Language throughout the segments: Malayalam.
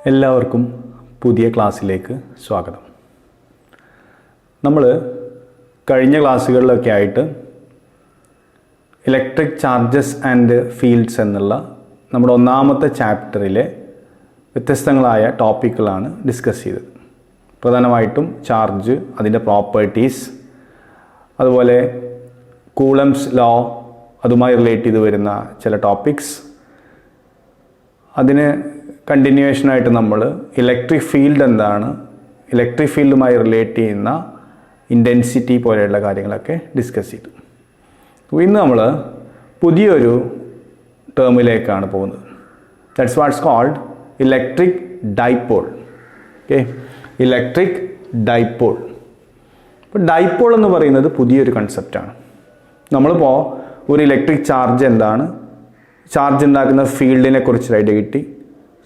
എല്ലാവർക്കും പുതിയ ക്ലാസ്സിലേക്ക് സ്വാഗതം. നമ്മൾ കഴിഞ്ഞ ക്ലാസ്സുകളിലൊക്കെ ആയിട്ട് ഇലക്ട്രിക് ചാർജസ് ആൻഡ് ഫീൽഡ്സ് എന്നുള്ള നമ്മുടെ ഒന്നാമത്തെ ചാപ്റ്ററിലെ വ്യത്യസ്തങ്ങളായ ടോപ്പിക്കുകളാണ് ഡിസ്കസ് ചെയ്തത്. പ്രധാനമായിട്ടും ചാർജ്, അതിൻ്റെ പ്രോപ്പർട്ടീസ്, അതുപോലെ കൂളംസ് ലോ, അതുമായി റിലേറ്റ് ചെയ്ത് വരുന്ന ചില ടോപ്പിക്സ്. അതിന് കണ്ടിന്യൂവേഷനായിട്ട് നമ്മൾ ഇലക്ട്രിക് ഫീൽഡ് എന്താണ്, ഇലക്ട്രിക് ഫീൽഡുമായി റിലേറ്റ് ചെയ്യുന്ന ഇൻറ്റൻസിറ്റി പോലെയുള്ള കാര്യങ്ങളൊക്കെ ഡിസ്കസ് ചെയ്തു. ഇന്ന് നമ്മൾ പുതിയൊരു ടേമിലേക്കാണ് പോകുന്നത്. That's what's called electric dipole. Okay, electric dipole. ഇപ്പോൾ ഡൈപോൾ എന്ന് പറയുന്നത് പുതിയൊരു കൺസെപ്റ്റാണ്. നമ്മളിപ്പോൾ ഒരു ഇലക്ട്രിക് ചാർജ് എന്താണ്, ചാർജ് ഉണ്ടാക്കുന്ന ഫീൽഡിനെ കുറിച്ചൊരു ഐഡിയ കിട്ടി,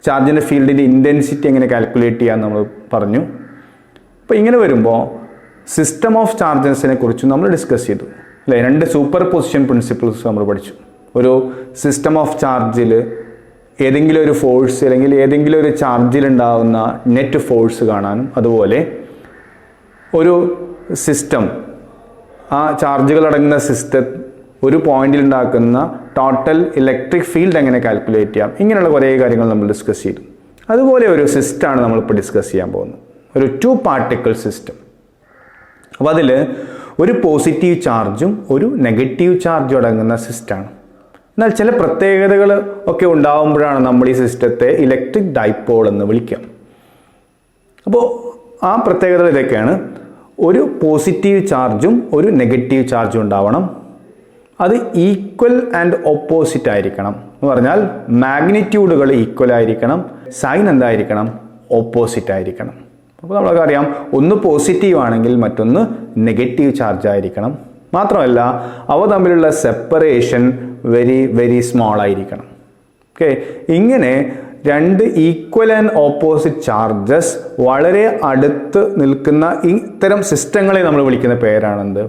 ചാർജിൻ്റെ ഫീൽഡിൻ്റെ ഇൻറ്റൻസിറ്റി എങ്ങനെ കാൽക്കുലേറ്റ് ചെയ്യാമെന്ന് നമ്മൾ പറഞ്ഞു. അപ്പോൾ ഇങ്ങനെ വരുമ്പോൾ സിസ്റ്റം ഓഫ് ചാർജസിനെ കുറിച്ചും നമ്മൾ ഡിസ്കസ് ചെയ്തു അല്ലേ. രണ്ട് സൂപ്പർ പൊസിഷൻ പ്രിൻസിപ്പിൾസ് നമ്മൾ പഠിച്ചു. ഒരു സിസ്റ്റം ഓഫ് ചാർജിൽ ഏതെങ്കിലും ഒരു ഫോഴ്സ് അല്ലെങ്കിൽ ഏതെങ്കിലും ഒരു ചാർജിലുണ്ടാകുന്ന നെറ്റ് ഫോഴ്സ് കാണാനും, അതുപോലെ ഒരു സിസ്റ്റം, ആ ചാർജുകൾ അടങ്ങുന്ന സിസ്റ്റം ഒരു പോയിന്റിൽ ഉണ്ടാക്കുന്ന ടോട്ടൽ ഇലക്ട്രിക് ഫീൽഡ് എങ്ങനെ കാൽക്കുലേറ്റ് ചെയ്യാം, ഇങ്ങനെയുള്ള കുറേ കാര്യങ്ങൾ നമ്മൾ ഡിസ്കസ് ചെയ്തു. അതുപോലെ ഒരു സിസ്റ്റമാണ് നമ്മളിപ്പോൾ ഡിസ്കസ് ചെയ്യാൻ പോകുന്നത്, ഒരു 2 പാർട്ടിക്കിൾ സിസ്റ്റം. അപ്പോൾ അതിൽ ഒരു പോസിറ്റീവ് ചാർജും ഒരു നെഗറ്റീവ് ചാർജും അടങ്ങുന്ന സിസ്റ്റമാണ്. എന്നാൽ ചില പ്രത്യേകതകൾ ഒക്കെ ഉണ്ടാകുമ്പോഴാണ് നമ്മൾ ഈ സിസ്റ്റത്തെ ഇലക്ട്രിക് ഡൈപോൾ എന്ന് വിളിക്കുക. അപ്പോൾ ആ പ്രത്യേകതകൾ ഇതൊക്കെയാണ്. ഒരു പോസിറ്റീവ് ചാർജും ഒരു നെഗറ്റീവ് ചാർജും ഉണ്ടാവണം. അത് ഈക്വൽ ആൻഡ് ഓപ്പോസിറ്റ് ആയിരിക്കണം. എന്ന് പറഞ്ഞാൽ മാഗ്നിറ്റ്യൂഡുകൾ ഈക്വൽ ആയിരിക്കണം, സൈൻ എന്തായിരിക്കണം, ഓപ്പോസിറ്റ് ആയിരിക്കണം. അപ്പോൾ നമ്മൾക്കറിയാം, ഒന്ന് പോസിറ്റീവ് ആണെങ്കിൽ മറ്റൊന്ന് നെഗറ്റീവ് ചാർജ് ആയിരിക്കണം. മാത്രമല്ല അവ തമ്മിലുള്ള സെപ്പറേഷൻ വെരി വെരി സ്മോൾ ആയിരിക്കണം. ഓക്കെ, ഇങ്ങനെ രണ്ട് ഈക്വൽ ആൻഡ് ഓപ്പോസിറ്റ് ചാർജസ് വളരെ അടുത്ത് നിൽക്കുന്ന ഇത്തരം സിസ്റ്റങ്ങളെ നമ്മൾ വിളിക്കുന്ന പേരാണെന്ത്?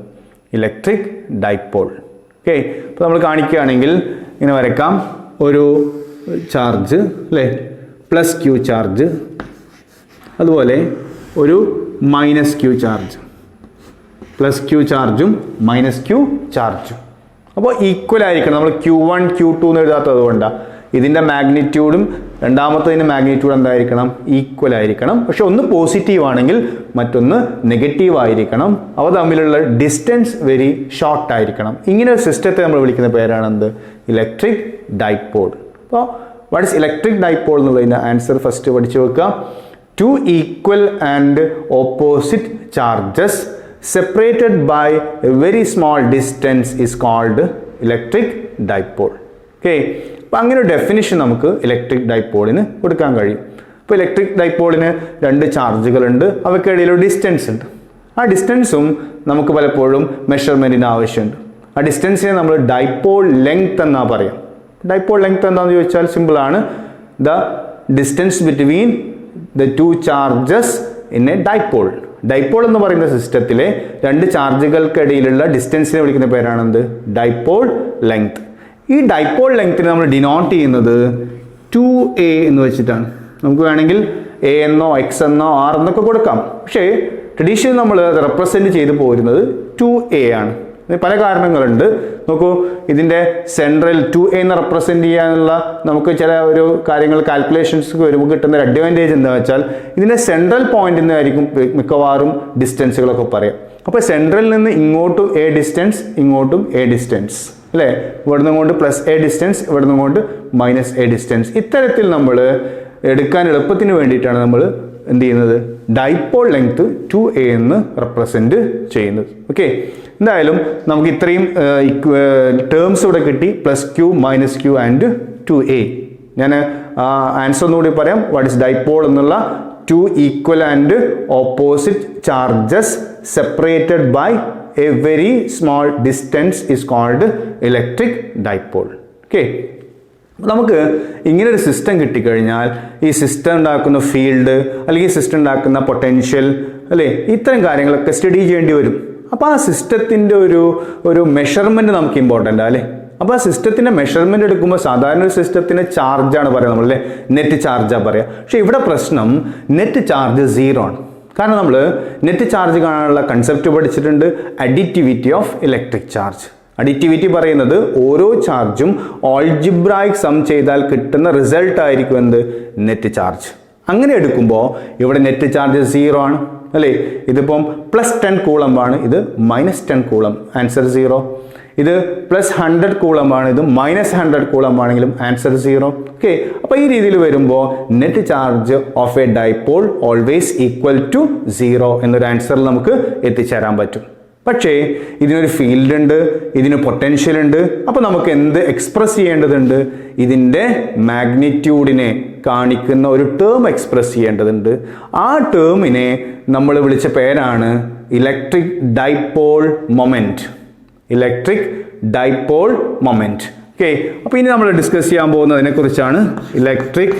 Electric dipole. ഓക്കെ, ഇപ്പോൾ നമ്മൾ കാണിക്കുകയാണെങ്കിൽ ഇങ്ങനെ വരയ്ക്കാം. ഒരു ചാർജ് അല്ലേ, പ്ലസ് ക്യൂ ചാർജ്, അതുപോലെ ഒരു minus Q charge, plus Q ചാർജും മൈനസ് ക്യൂ ചാർജും. അപ്പോൾ ഈക്വൽ ആയിരിക്കണം. നമ്മൾ Q1 Q2 എന്ന് എഴുതാത്തത് കൊണ്ടാണ്. ഇതിൻ്റെ മാഗ്നിറ്റ്യൂഡും രണ്ടാമത്തതിൻ്റെ മാഗ്നിറ്റ്യൂഡ് എന്തായിരിക്കണം? ഈക്വൽ ആയിരിക്കണം. പക്ഷെ ഒന്ന് പോസിറ്റീവ് ആണെങ്കിൽ മറ്റൊന്ന് നെഗറ്റീവ് ആയിരിക്കണം. അവ തമ്മിലുള്ള ഡിസ്റ്റൻസ് വെരി ഷോർട്ട് ആയിരിക്കണം. ഇങ്ങനെ ഒരു സിസ്റ്റത്തെ നമ്മൾ വിളിക്കുന്ന പേരാണെന്ത്? Electric dipole. അപ്പോൾ വാട്ട് ഇസ് ഇലക്ട്രിക് ഡൈപോൾ എന്നുള്ളതിൻ്റെ ആൻസർ ഫസ്റ്റ് പഠിച്ചു വെക്കുക. 2 equal and opposite charges separated by a very small distance is called electric dipole. Okay, അപ്പോൾ അങ്ങനെ ഒരു ഡെഫിനിഷൻ നമുക്ക് ഇലക്ട്രിക് ഡൈപോളിന് കൊടുക്കാൻ കഴിയും. ഇപ്പോൾ ഇലക്ട്രിക് ഡൈപോളിന് 2 ചാർജുകളുണ്ട്, അവയ്ക്കിടയിൽ ഒരു ഡിസ്റ്റൻസ് ഉണ്ട്. ആ ഡിസ്റ്റൻസും നമുക്ക് പലപ്പോഴും മെഷർമെൻറ്റിന് ആവശ്യമുണ്ട്. ആ ഡിസ്റ്റൻസിനെ നമ്മൾ ഡൈപോൾ ലെങ്ത് എന്നാ പറയാം. ഡൈപോൾ ലെങ്ത് എന്താണെന്ന് ചോദിച്ചാൽ സിമ്പിളാണ്. The distance between the 2 charges in a dipole. Dipole എന്ന് പറയുന്ന സിസ്റ്റത്തിലെ 2 ചാർജുകൾക്കിടയിലുള്ള ഡിസ്റ്റൻസിനെ വിളിക്കുന്ന പേരാണെന്ത്? Dipole length. ഈ ഡൈപോൾ ലെങ്ത്തിനെ നമ്മൾ ഡിനോട്ട് ചെയ്യുന്നത് 2a എന്ന് വെച്ചിട്ടാണ്. നമുക്ക് വേണമെങ്കിൽ a എന്നോ x എന്നോ r എന്നൊക്കെ കൊടുക്കാം. പക്ഷേ ട്രഡീഷണലി നമ്മൾ അത് റെപ്രസെൻറ്റ് ചെയ്ത് പോരുന്നത് 2a ആണ്. പല കാരണങ്ങളുണ്ട്. നോക്കൂ, ഇതിൻ്റെ സെൻട്രൽ 2a എന്ന് റെപ്രസെൻറ്റ് ചെയ്യാനുള്ള നമുക്ക് ചില ഒരു കാര്യങ്ങൾ കാൽക്കുലേഷൻസ് വരുമ്പോൾ കിട്ടുന്ന ഒരു അഡ്വാൻറ്റേജ് എന്താ വെച്ചാൽ ഇതിൻ്റെ സെൻട്രൽ പോയിന്റിൽ നിന്നായിരിക്കും മിക്കവാറും ഡിസ്റ്റൻസുകളൊക്കെ പറയാം. അപ്പോൾ സെൻട്രലിൽ നിന്ന് ഇങ്ങോട്ടും a ഡിസ്റ്റൻസ്, ഇങ്ങോട്ടും a ഡിസ്റ്റൻസ് അല്ലേ. ഇവിടുന്ന് കൊണ്ട് +a ഡിസ്റ്റൻസ്, ഇവിടുന്ന് കൊണ്ട് -a ഡിസ്റ്റൻസ്. ഇത്തരത്തിൽ നമ്മൾ എടുക്കാൻ എളുപ്പത്തിന് വേണ്ടിയിട്ടാണ് നമ്മൾ എന്ത് ചെയ്യുന്നത്? ഡൈപോൾ ലെങ്ത് 2a എന്ന് റെപ്രസെൻറ്റ് ചെയ്യുന്നത്. ഓക്കെ, എന്തായാലും നമുക്ക് ഇത്രയും ടേംസ് ഇവിടെ കിട്ടി. +q, -q and 2a. ഞാൻ ആൻസർ ഒന്നുകൂടി പറയാം. വാട്ട് ഇസ് ഡൈപോൾ എന്നുള്ള 2 equal and opposite charges separated by a very small distance is called electric dipole. Okay, നമുക്ക് ഇങ്ങനെ ഒരു സിസ്റ്റം കിട്ടിക്കഴിഞ്ഞാൽ ഈ സിസ്റ്റം ഉണ്ടാക്കുന്ന ഫീൽഡ് അല്ലെങ്കിൽ സിസ്റ്റം ഉണ്ടാക്കുന്ന പൊട്ടൻഷ്യൽ അല്ലേ, ഇത്തരം കാര്യങ്ങളൊക്കെ സ്റ്റഡി ചെയ്യേണ്ടി വരും. അപ്പോൾ ആ സിസ്റ്റത്തിൻ്റെ ഒരു മെഷർമെൻറ്റ് നമുക്ക് ഇമ്പോർട്ടൻ്റ് അല്ലേ. അപ്പോൾ ആ സിസ്റ്റത്തിൻ്റെ മെഷർമെൻറ്റ് എടുക്കുമ്പോൾ സാധാരണ ഒരു സിസ്റ്റത്തിൻ്റെ ചാർജാണ് പറയുക നമ്മൾ, അല്ലേ, നെറ്റ് ചാർജാണ് പറയുക. പക്ഷേ ഇവിടെ പ്രശ്നം നെറ്റ് ചാർജ് 0 ആണ്. കാരണം നമ്മൾ നെറ്റ് ചാർജ് കാണാനുള്ള കൺസെപ്റ്റ് പഠിച്ചിട്ടുണ്ട്, additivity of electric charge. Additivity പറയുന്നത് ഓരോ ചാർജും ഓൾജിബ്രായിക് സം ചെയ്താൽ കിട്ടുന്ന റിസൾട്ട് ആയിരിക്കും എന്ത്, നെറ്റ് ചാർജ്. അങ്ങനെ എടുക്കുമ്പോൾ ഇവിടെ നെറ്റ് ചാർജ് 0 ആണ്, അല്ലേ. ഇതിപ്പം +10 കൂളംബാണ്, ഇത് -10 കൂളം, ആൻസർ 0. ഇത് +100 കൂളംബാണ്, ഇത് -100 കൂളംബാണെങ്കിലും ആൻസർ 0. ഓക്കെ, അപ്പോൾ ഈ രീതിയിൽ വരുമ്പോൾ net charge of a dipole always equal to 0 എന്നൊരു ആൻസറിൽ നമുക്ക് എത്തിച്ചേരാൻ പറ്റും. പക്ഷേ ഇതിനൊരു ഫീൽഡ് ഉണ്ട്, ഇതിന് പൊട്ടൻഷ്യൽ ഉണ്ട്. അപ്പോൾ നമുക്ക് എന്ത് എക്സ്പ്രസ് ചെയ്യേണ്ടതുണ്ട്, ഇതിൻ്റെ മാഗ്നിറ്റ്യൂഡിനെ കാണിക്കുന്ന ഒരു ടേം എക്സ്പ്രസ് ചെയ്യേണ്ടതുണ്ട്. ആ ടേമിനെ നമ്മൾ വിളിച്ച പേരാണ് electric dipole moment. Electric dipole moment. Okay, അപ്പോൾ ഇനി നമ്മൾ ഡിസ്കസ് ചെയ്യാൻ പോകുന്നതിനെ കുറിച്ചാണ് ഇലക്ട്രിക്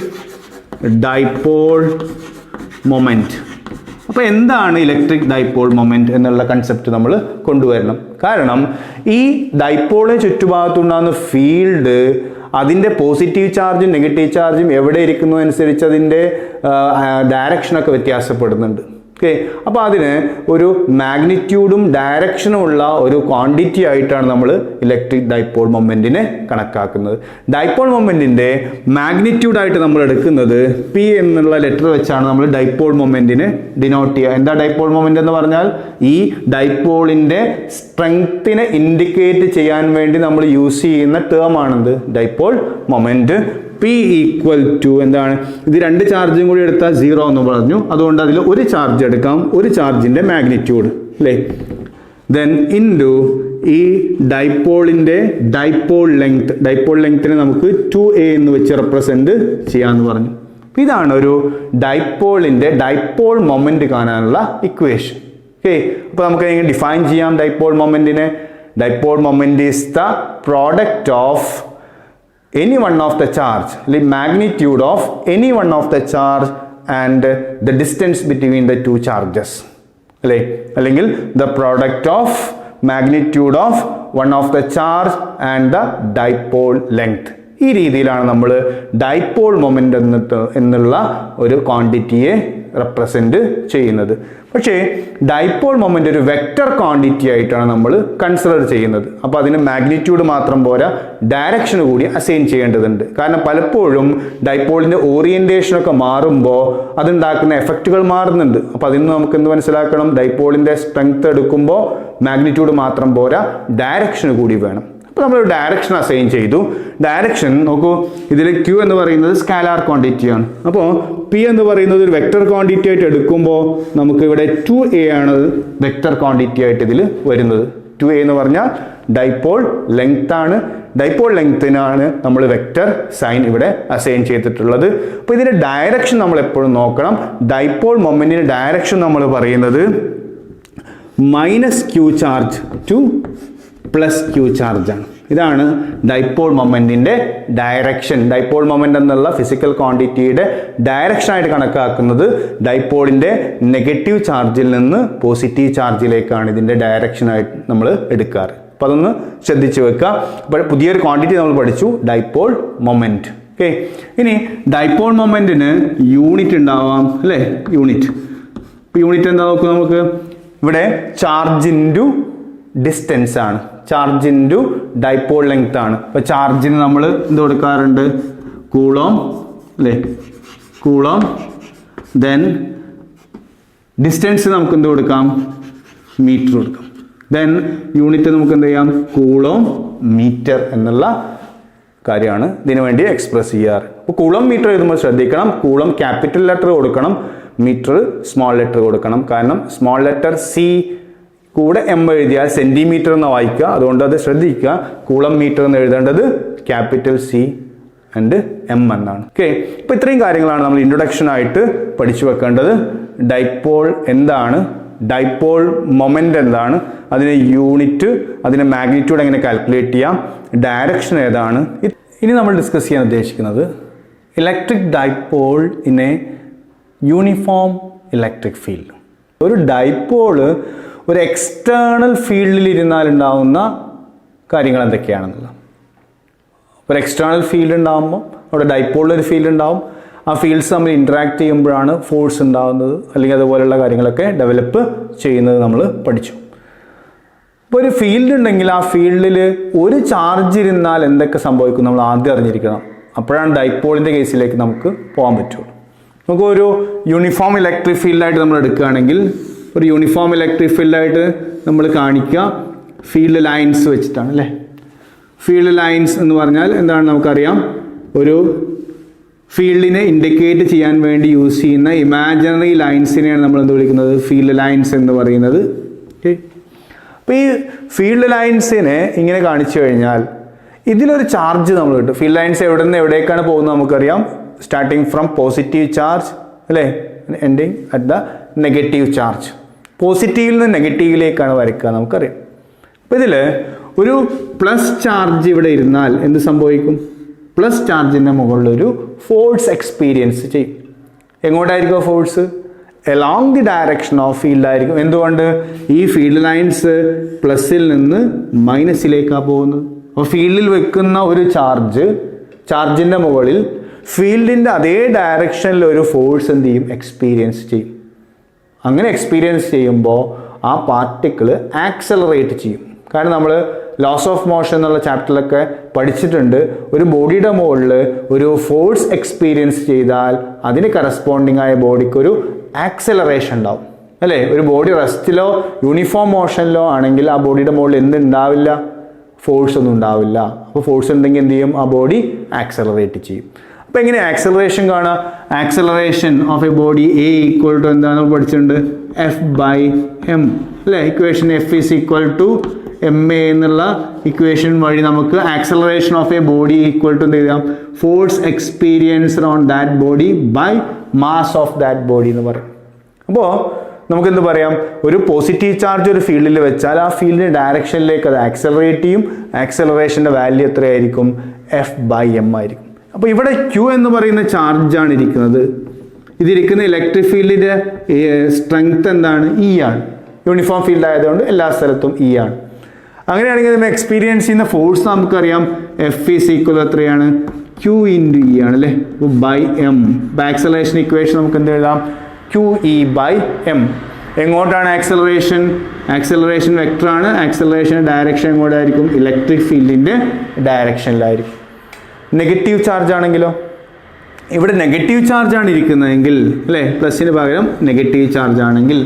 ഡൈപോൾ മൊമെൻറ്റ്. അപ്പോൾ എന്താണ് ഇലക്ട്രിക് ഡൈപോൾ മൊമെൻറ്റ് എന്നുള്ള കൺസെപ്റ്റ് നമ്മൾ കൊണ്ടുവരണം. കാരണം ഈ ഡൈപോളിന് ചുറ്റുഭാഗത്തുണ്ടാകുന്ന ഫീൽഡ് അതിൻ്റെ പോസിറ്റീവ് ചാർജും നെഗറ്റീവ് ചാർജും എവിടെ ഇരിക്കുന്നു അനുസരിച്ച് അതിൻ്റെ ഡയറക്ഷനൊക്കെ വ്യത്യാസപ്പെടുന്നുണ്ട്. ഓക്കെ, അപ്പോൾ അതിന് ഒരു മാഗ്നിറ്റ്യൂഡും ഡയറക്ഷനും ഉള്ള ഒരു ക്വാണ്ടിറ്റി ആയിട്ടാണ് നമ്മൾ ഇലക്ട്രിക് ഡൈപോൾ മൊമെൻറ്റിനെ കണക്കാക്കുന്നത്. ഡൈപോൾ മൊമെൻറ്റിൻ്റെ മാഗ്നിറ്റ്യൂഡായിട്ട് നമ്മൾ എടുക്കുന്നത് പി എന്നുള്ള ലെറ്റർ വെച്ചാണ് നമ്മൾ ഡൈപോൾ മൊമെൻറ്റിനെ ഡിനോട്ട് ചെയ്യുക. എന്താ ഡൈപോൾ മൊമെൻറ്റ് എന്ന് പറഞ്ഞാൽ ഈ ഡൈപോളിൻ്റെ സ്ട്രെങ്ത്തിനെ ഇൻഡിക്കേറ്റ് ചെയ്യാൻ വേണ്ടി നമ്മൾ യൂസ് ചെയ്യുന്ന ടേം ആണെന്ത്, dipole moment. P equal to എന്താണ്, ഇത് 2 ചാർജും കൂടി എടുത്താൽ 0 എന്ന് പറഞ്ഞു, അതുകൊണ്ട് അതിൽ ഒരു ചാർജ് എടുക്കാം, ഒരു ചാർജിൻ്റെ മാഗ്നിറ്റ്യൂഡ്, അല്ലേ. ദെൻ ഇൻറ്റു ഈ ഡൈപോളിൻ്റെ ഡൈപോൾ ലെങ്ത്തിനെ നമുക്ക് 2a എന്ന് വെച്ച് റെപ്രസെൻറ്റ് ചെയ്യാമെന്ന് പറഞ്ഞു. ഇതാണ് ഒരു ഡൈപോളിൻ്റെ ഡൈപോൾ മൊമെൻറ്റ് കാണാനുള്ള ഇക്വേഷൻ. ഓക്കെ, അപ്പോൾ നമുക്ക് എങ്ങനെ ഡിഫൈൻ ചെയ്യാം ഡൈപോൾ മൊമെൻറ്റിനെ. Dipole moment is the product of any one of the charge, like magnitude of any one of the charge and the distance between the two charges, അല്ലെങ്കിൽ the product of magnitude of one of the charge and the dipole length. ഈ രീതിയിലാണ് നമ്മൾ ഡൈപോൾ മൊമെൻ്റ് എന്നുള്ള ഒരു ക്വാണ്ടിറ്റിയെ റെപ്രസെൻറ്റ് ചെയ്യുന്നത്. പക്ഷേ ഡൈപോൾ മൊമെൻ്റ് ഒരു വെക്റ്റർ ക്വാണ്ടിറ്റി ആയിട്ടാണ് നമ്മൾ കൺസിഡർ ചെയ്യുന്നത്. അപ്പോൾ അതിന് മാഗ്നിറ്റ്യൂഡ് മാത്രം പോരാ, ഡയറക്ഷന് കൂടി അസൈൻ ചെയ്യേണ്ടതുണ്ട്. കാരണം പലപ്പോഴും ഡൈപോളിൻ്റെ ഓറിയൻറ്റേഷനൊക്കെ മാറുമ്പോൾ അതുണ്ടാക്കുന്ന എഫക്റ്റുകൾ മാറുന്നുണ്ട്. അപ്പോൾ അതിൽ നിന്ന് നമുക്ക് എന്ത് മനസ്സിലാക്കണം, ഡൈപോളിൻ്റെ സ്ട്രെങ്ത് എടുക്കുമ്പോൾ മാഗ്നിറ്റ്യൂഡ് മാത്രം പോരാ, ഡയറക്ഷന് കൂടി വേണം. അപ്പോൾ നമ്മൾ ഡയറക്ഷൻ അസൈൻ ചെയ്തു. ഡയറക്ഷൻ നോക്കൂ, ഇതിൽ Q എന്ന് പറയുന്നത് സ്കാലാർ ക്വാണ്ടിറ്റിയാണ്. അപ്പോൾ P എന്ന് പറയുന്നത് ഒരു വെക്റ്റർ ക്വാണ്ടിറ്റി ആയിട്ട് എടുക്കുമ്പോൾ നമുക്ക് ഇവിടെ 2a ആണ് വെക്റ്റർ ക്വാണ്ടിറ്റി ആയിട്ട് ഇതിൽ വരുന്നത്. 2a എന്ന് പറഞ്ഞാൽ ഡൈപോൾ ലെങ്ത് ആണ്. ഡൈപോൾ ലെങ്ത്തിനാണ് നമ്മൾ വെക്റ്റർ സൈൻ ഇവിടെ അസൈൻ ചെയ്തിട്ടുള്ളത്. അപ്പോൾ ഇതിൻ്റെ ഡയറക്ഷൻ നമ്മൾ എപ്പോഴും നോക്കണം. ഡൈപോൾ മൊമെൻറ്റിൻ്റെ ഡയറക്ഷൻ നമ്മൾ പറയുന്നത് -q ചാർജ് ടു +q ചാർജാണ്. ഇതാണ് ഡൈപോൾ മൊമെൻറ്റിൻ്റെ ഡയറക്ഷൻ. ഡൈപോൾ മൊമെൻ്റ് എന്നുള്ള ഫിസിക്കൽ ക്വാണ്ടിറ്റിയുടെ ഡയറക്ഷനായിട്ട് കണക്കാക്കുന്നത് ഡൈപോളിൻ്റെ നെഗറ്റീവ് ചാർജിൽ നിന്ന് പോസിറ്റീവ് ചാർജിലേക്കാണ് ഇതിൻ്റെ ഡയറക്ഷനായിട്ട് നമ്മൾ എടുക്കാറ്. അപ്പോൾ അതൊന്ന് ശ്രദ്ധിച്ച് വെക്കുക. അപ്പോൾ പുതിയൊരു ക്വാണ്ടിറ്റി നമ്മൾ പഠിച്ചു, ഡൈപോൾ മൊമെൻറ്റ്. ഓക്കെ, ഇനി ഡൈപോൾ മൊമെൻറ്റിന് യൂണിറ്റ് ഉണ്ടാവാം, അല്ലേ. യൂണിറ്റ് എന്താ നോക്കുക, നമുക്ക് ഇവിടെ ചാർജ് ഇൻറ്റു ഡിസ്റ്റൻസ് ആണ്, ചാർജ് ഇൻറ്റു ഡൈപോൾ ലെങ്ത് ആണ്. അപ്പോൾ ചാർജിന് നമ്മൾ എന്ത് കൊടുക്കാറുണ്ട്, കൂളോം, അല്ലേ, കൂളോം. ദെൻ ഡിസ്റ്റൻസ് നമുക്ക് എന്ത് കൊടുക്കാം, മീറ്റർ കൊടുക്കാം. ദെൻ യൂണിറ്റ് നമുക്ക് എന്ത് ചെയ്യാം, കൂളോം മീറ്റർ എന്നുള്ള കാര്യമാണ് ഇതിനു വേണ്ടി എക്സ്പ്രസ് ചെയ്യാറ്. അപ്പോൾ കൂളോം മീറ്റർ എഴുതുമ്പോൾ ശ്രദ്ധിക്കണം, കൂളോം ക്യാപിറ്റൽ ലെറ്റർ കൊടുക്കണം, മീറ്റർ സ്മോൾ ലെറ്റർ കൊടുക്കണം. കാരണം സ്മോൾ ലെറ്റർ സി കൂടെ എം എഴുതിയാൽ സെൻറ്റിമീറ്റർ എന്ന് വായിക്കുക, അതുകൊണ്ട് അത് ശ്രദ്ധിക്കുക. കൂളം മീറ്റർ എന്ന് എഴുതേണ്ടത് ക്യാപിറ്റൽ സി ആൻഡ് എം എന്നാണ്. ഓക്കെ, ഇപ്പോൾ ഇത്രയും കാര്യങ്ങളാണ് നമ്മൾ ഇൻട്രൊഡക്ഷൻ ആയിട്ട് പഠിച്ചു വെക്കേണ്ടത്. ഡൈപോൾ എന്താണ്, ഡൈപോൾ മൊമെൻ്റ് എന്താണ്, അതിന് യൂണിറ്റ്, അതിന് മാഗ്നിറ്റ്യൂഡ് എങ്ങനെ കാൽക്കുലേറ്റ് ചെയ്യാം, ഡയറക്ഷൻ ഏതാണ്. ഇനി നമ്മൾ ഡിസ്കസ് ചെയ്യാൻ ഉദ്ദേശിക്കുന്നത് electric dipole in A uniform electric field. ഒരു ഡൈപോള് ഒരു എക്സ്റ്റേണൽ ഫീൽഡിൽ ഇരുന്നാൽ ഉണ്ടാവുന്ന കാര്യങ്ങൾ എന്തൊക്കെയാണെന്നുള്ള. ഒരു എക്സ്റ്റേണൽ ഫീൽഡ് ഉണ്ടാകുമ്പോൾ അവിടെ ഡൈപോളിലൊരു ഫീൽഡ് ഉണ്ടാവും. ആ ഫീൽഡ്സ് തമ്മിൽ ഇൻറ്ററാക്ട് ചെയ്യുമ്പോഴാണ് ഫോഴ്സ് ഉണ്ടാകുന്നത്, അല്ലെങ്കിൽ അതുപോലെയുള്ള കാര്യങ്ങളൊക്കെ ഡെവലപ്പ് ചെയ്യുന്നത് നമ്മൾ പഠിച്ചു. ഇപ്പോൾ ഒരു ഫീൽഡ് ഉണ്ടെങ്കിൽ ആ ഫീൽഡിൽ ഒരു ചാർജ് ഇരുന്നാൽ എന്തൊക്കെ സംഭവിക്കും നമ്മൾ ആദ്യം അറിഞ്ഞിരിക്കണം. അപ്പോഴാണ് ഡൈപോളിൻ്റെ കേസിലേക്ക് നമുക്ക് പോകാൻ പറ്റുള്ളൂ. നമുക്കൊരു യൂണിഫോം ഇലക്ട്രിക് ഫീൽഡായിട്ട് നമ്മൾ എടുക്കുകയാണെങ്കിൽ, ഒരു യൂണിഫോം ഇലക്ട്രിക് ഫീൽഡായിട്ട് നമ്മൾ കാണിക്കുക ഫീൽഡ് ലൈൻസ് വെച്ചിട്ടാണ് അല്ലേ. ഫീൽഡ് ലൈൻസ് എന്ന് പറഞ്ഞാൽ എന്താണ് നമുക്കറിയാം, ഒരു ഫീൽഡിനെ ഇൻഡിക്കേറ്റ് ചെയ്യാൻ വേണ്ടി യൂസ് ചെയ്യുന്ന ഇമാജിനറി ലൈൻസിനെയാണ് നമ്മൾ എന്ത് വിളിക്കുന്നത്, ഫീൽഡ് ലൈൻസ് എന്ന് പറയുന്നത്. ഓക്കെ, അപ്പോൾ ഈ ഫീൽഡ് ലൈൻസിനെ ഇങ്ങനെ കാണിച്ചു കഴിഞ്ഞാൽ ഇതിലൊരു ചാർജ് നമ്മൾ കിട്ടും. ഫീൽഡ് ലൈൻസ് എവിടെ നിന്ന് എവിടേക്കാണ് പോകുന്നത് നമുക്കറിയാം. സ്റ്റാർട്ടിങ് ഫ്രം പോസിറ്റീവ് ചാർജ് അല്ലേ, ending at the negative charge. പോസിറ്റീവിൽ നിന്ന് നെഗറ്റീവിലേക്കാണ് വരയ്ക്കുക നമുക്കറിയാം. അപ്പോൾ ഇതിൽ ഒരു പ്ലസ് ചാർജ് ഇവിടെ ഇരുന്നാൽ എന്ത് സംഭവിക്കും, പ്ലസ് ചാർജിൻ്റെ മുകളിലൊരു ഫോഴ്സ് എക്സ്പീരിയൻസ് ചെയ്യും. എങ്ങോട്ടായിരിക്കും force? Along the direction of field ആയിരിക്കും. എന്തുകൊണ്ട്? ഈ ഫീൽഡ് ലൈൻസ് പ്ലസിൽ നിന്ന് മൈനസിലേക്കാണ് പോകുന്നത്. അപ്പോൾ ഫീൽഡിൽ വെക്കുന്ന ഒരു ചാർജിൻ്റെ മുകളിൽ ഫീൽഡിൻ്റെ അതേ ഡയറക്ഷനിൽ ഒരു ഫോഴ്സ് എന്ത് ചെയ്യും, എക്സ്പീരിയൻസ് ചെയ്യും. അങ്ങനെ എക്സ്പീരിയൻസ് ചെയ്യുമ്പോൾ ആ പാർട്ടിക്കിൾ ആക്സലറേറ്റ് ചെയ്യും. കാരണം നമ്മൾ ലോസ് ഓഫ് മോഷൻ എന്നുള്ള ചാപ്റ്ററിലൊക്കെ പഠിച്ചിട്ടുണ്ട്. ഒരു ബോഡിയുടെ മുകളിൽ ഒരു ഫോഴ്സ് എക്സ്പീരിയൻസ് ചെയ്താൽ അതിന് കറസ്പോണ്ടിങ് ആയ ബോഡിക്ക് ഒരു ആക്സലറേഷൻ ഉണ്ടാവും അല്ലേ. ഒരു ബോഡി റെസ്റ്റിലോ യൂണിഫോം മോഷനിലോ ആണെങ്കിൽ ആ ബോഡിയുടെ മുകളിൽ എന്തുണ്ടാവില്ല, ഫോഴ്സ് ഒന്നും ഉണ്ടാവില്ല. അപ്പോൾ ഫോഴ്സ് ഉണ്ടെങ്കിൽ എന്ത് ചെയ്യും, ആ ബോഡി ആക്സലറേറ്റ് ചെയ്യും. അപ്പോൾ എങ്ങനെ ആക്സലറേഷൻ കാണുക? Acceleration of a body a equal to എന്താണെന്ന് പഠിച്ചിട്ടുണ്ട്, F/m അല്ലേ. Equation F is equal to ma എന്നുള്ള ഇക്വേഷൻ വഴി നമുക്ക് acceleration of a body equal to എന്ത് ചെയ്യാം, force experienced on that body by mass of that body എന്ന് പറയും. അപ്പോൾ നമുക്കെന്ത് പറയാം, ഒരു പോസിറ്റീവ് ചാർജ് ഒരു ഫീൽഡിൽ വെച്ചാൽ ആ ഫീൽഡിൻ്റെ ഡയറക്ഷനിലേക്ക് അത് ആക്സലറേറ്റ് ചെയ്യും. ആക്സലറേഷൻ്റെ വാല്യൂ എത്രയായിരിക്കും, F/m ആയിരിക്കും. അപ്പോൾ ഇവിടെ Q എന്ന് പറയുന്ന ചാർജാണ് ഇരിക്കുന്നത്. ഇതിരിക്കുന്ന ഇലക്ട്രിക് ഫീൽഡിൻ്റെ സ്ട്രെങ്ത് എന്താണ്, E ആണ്. യൂണിഫോം ഫീൽഡ് ആയതുകൊണ്ട് എല്ലാ സ്ഥലത്തും E ആണ്. അങ്ങനെയാണെങ്കിൽ നമ്മൾ എക്സ്പീരിയൻസ് ചെയ്യുന്ന ഫോഴ്സ് നമുക്കറിയാം F ഈസ് ഈക്വൽ എത്രയാണ്, Q ഇൻറ്റു E ആണ് അല്ലേ, ബൈ M. ആക്സലറേഷൻ ഇക്വേഷൻ നമുക്ക് എന്ത് എഴുതാം, QE/m. എങ്ങോട്ടാണ് ആക്സലറേഷൻ? ആക്സലറേഷൻ വെക്ടറാണ്. ആക്സലറേഷൻ ഡയറക്ഷൻ എങ്ങോട്ടായിരിക്കും, ഇലക്ട്രിക് ഫീൽഡിൻ്റെ ഡയറക്ഷനിലായിരിക്കും. നെഗറ്റീവ് ചാർജ് ആണെങ്കിലോ, ഇവിടെ നെഗറ്റീവ് ചാർജാണ് ഇരിക്കുന്നതെങ്കിൽ അല്ലേ, പ്ലസിന് പകരം നെഗറ്റീവ് ചാർജ് ആണെങ്കിൽ,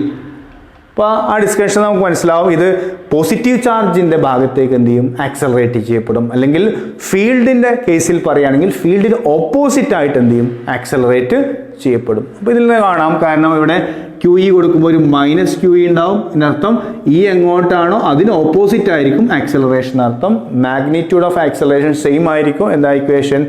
അപ്പോൾ ആ ഡിസ്കഷൻ നമുക്ക് മനസ്സിലാവും. ഇത് പോസിറ്റീവ് ചാർജിൻ്റെ ഭാഗത്തേക്ക് എന്ത് ചെയ്യും, ആക്സലറേറ്റ് ചെയ്യപ്പെടും. അല്ലെങ്കിൽ ഫീൽഡിൻ്റെ കേസിൽ പറയുകയാണെങ്കിൽ ഫീൽഡിന് ഓപ്പോസിറ്റ് ആയിട്ട് എന്ത് ചെയ്യും, ആക്സലറേറ്റ് ചെയ്യപ്പെടും. അപ്പോൾ ഇതിൽ നിന്ന് കാണാം, കാരണം ഇവിടെ QE കൊടുക്കുമ്പോൾ ഒരു -QE ഉണ്ടാവും. ഇതിനർത്ഥം E എങ്ങോട്ടാണോ അതിന് ഓപ്പോസിറ്റ് ആയിരിക്കും ആക്സലറേഷൻ അർത്ഥം. മാഗ്നിറ്റ്യൂഡ് ഓഫ് ആക്സലറേഷൻ സെയിം ആയിരിക്കും. എന്താ ഇക്വേഷൻ,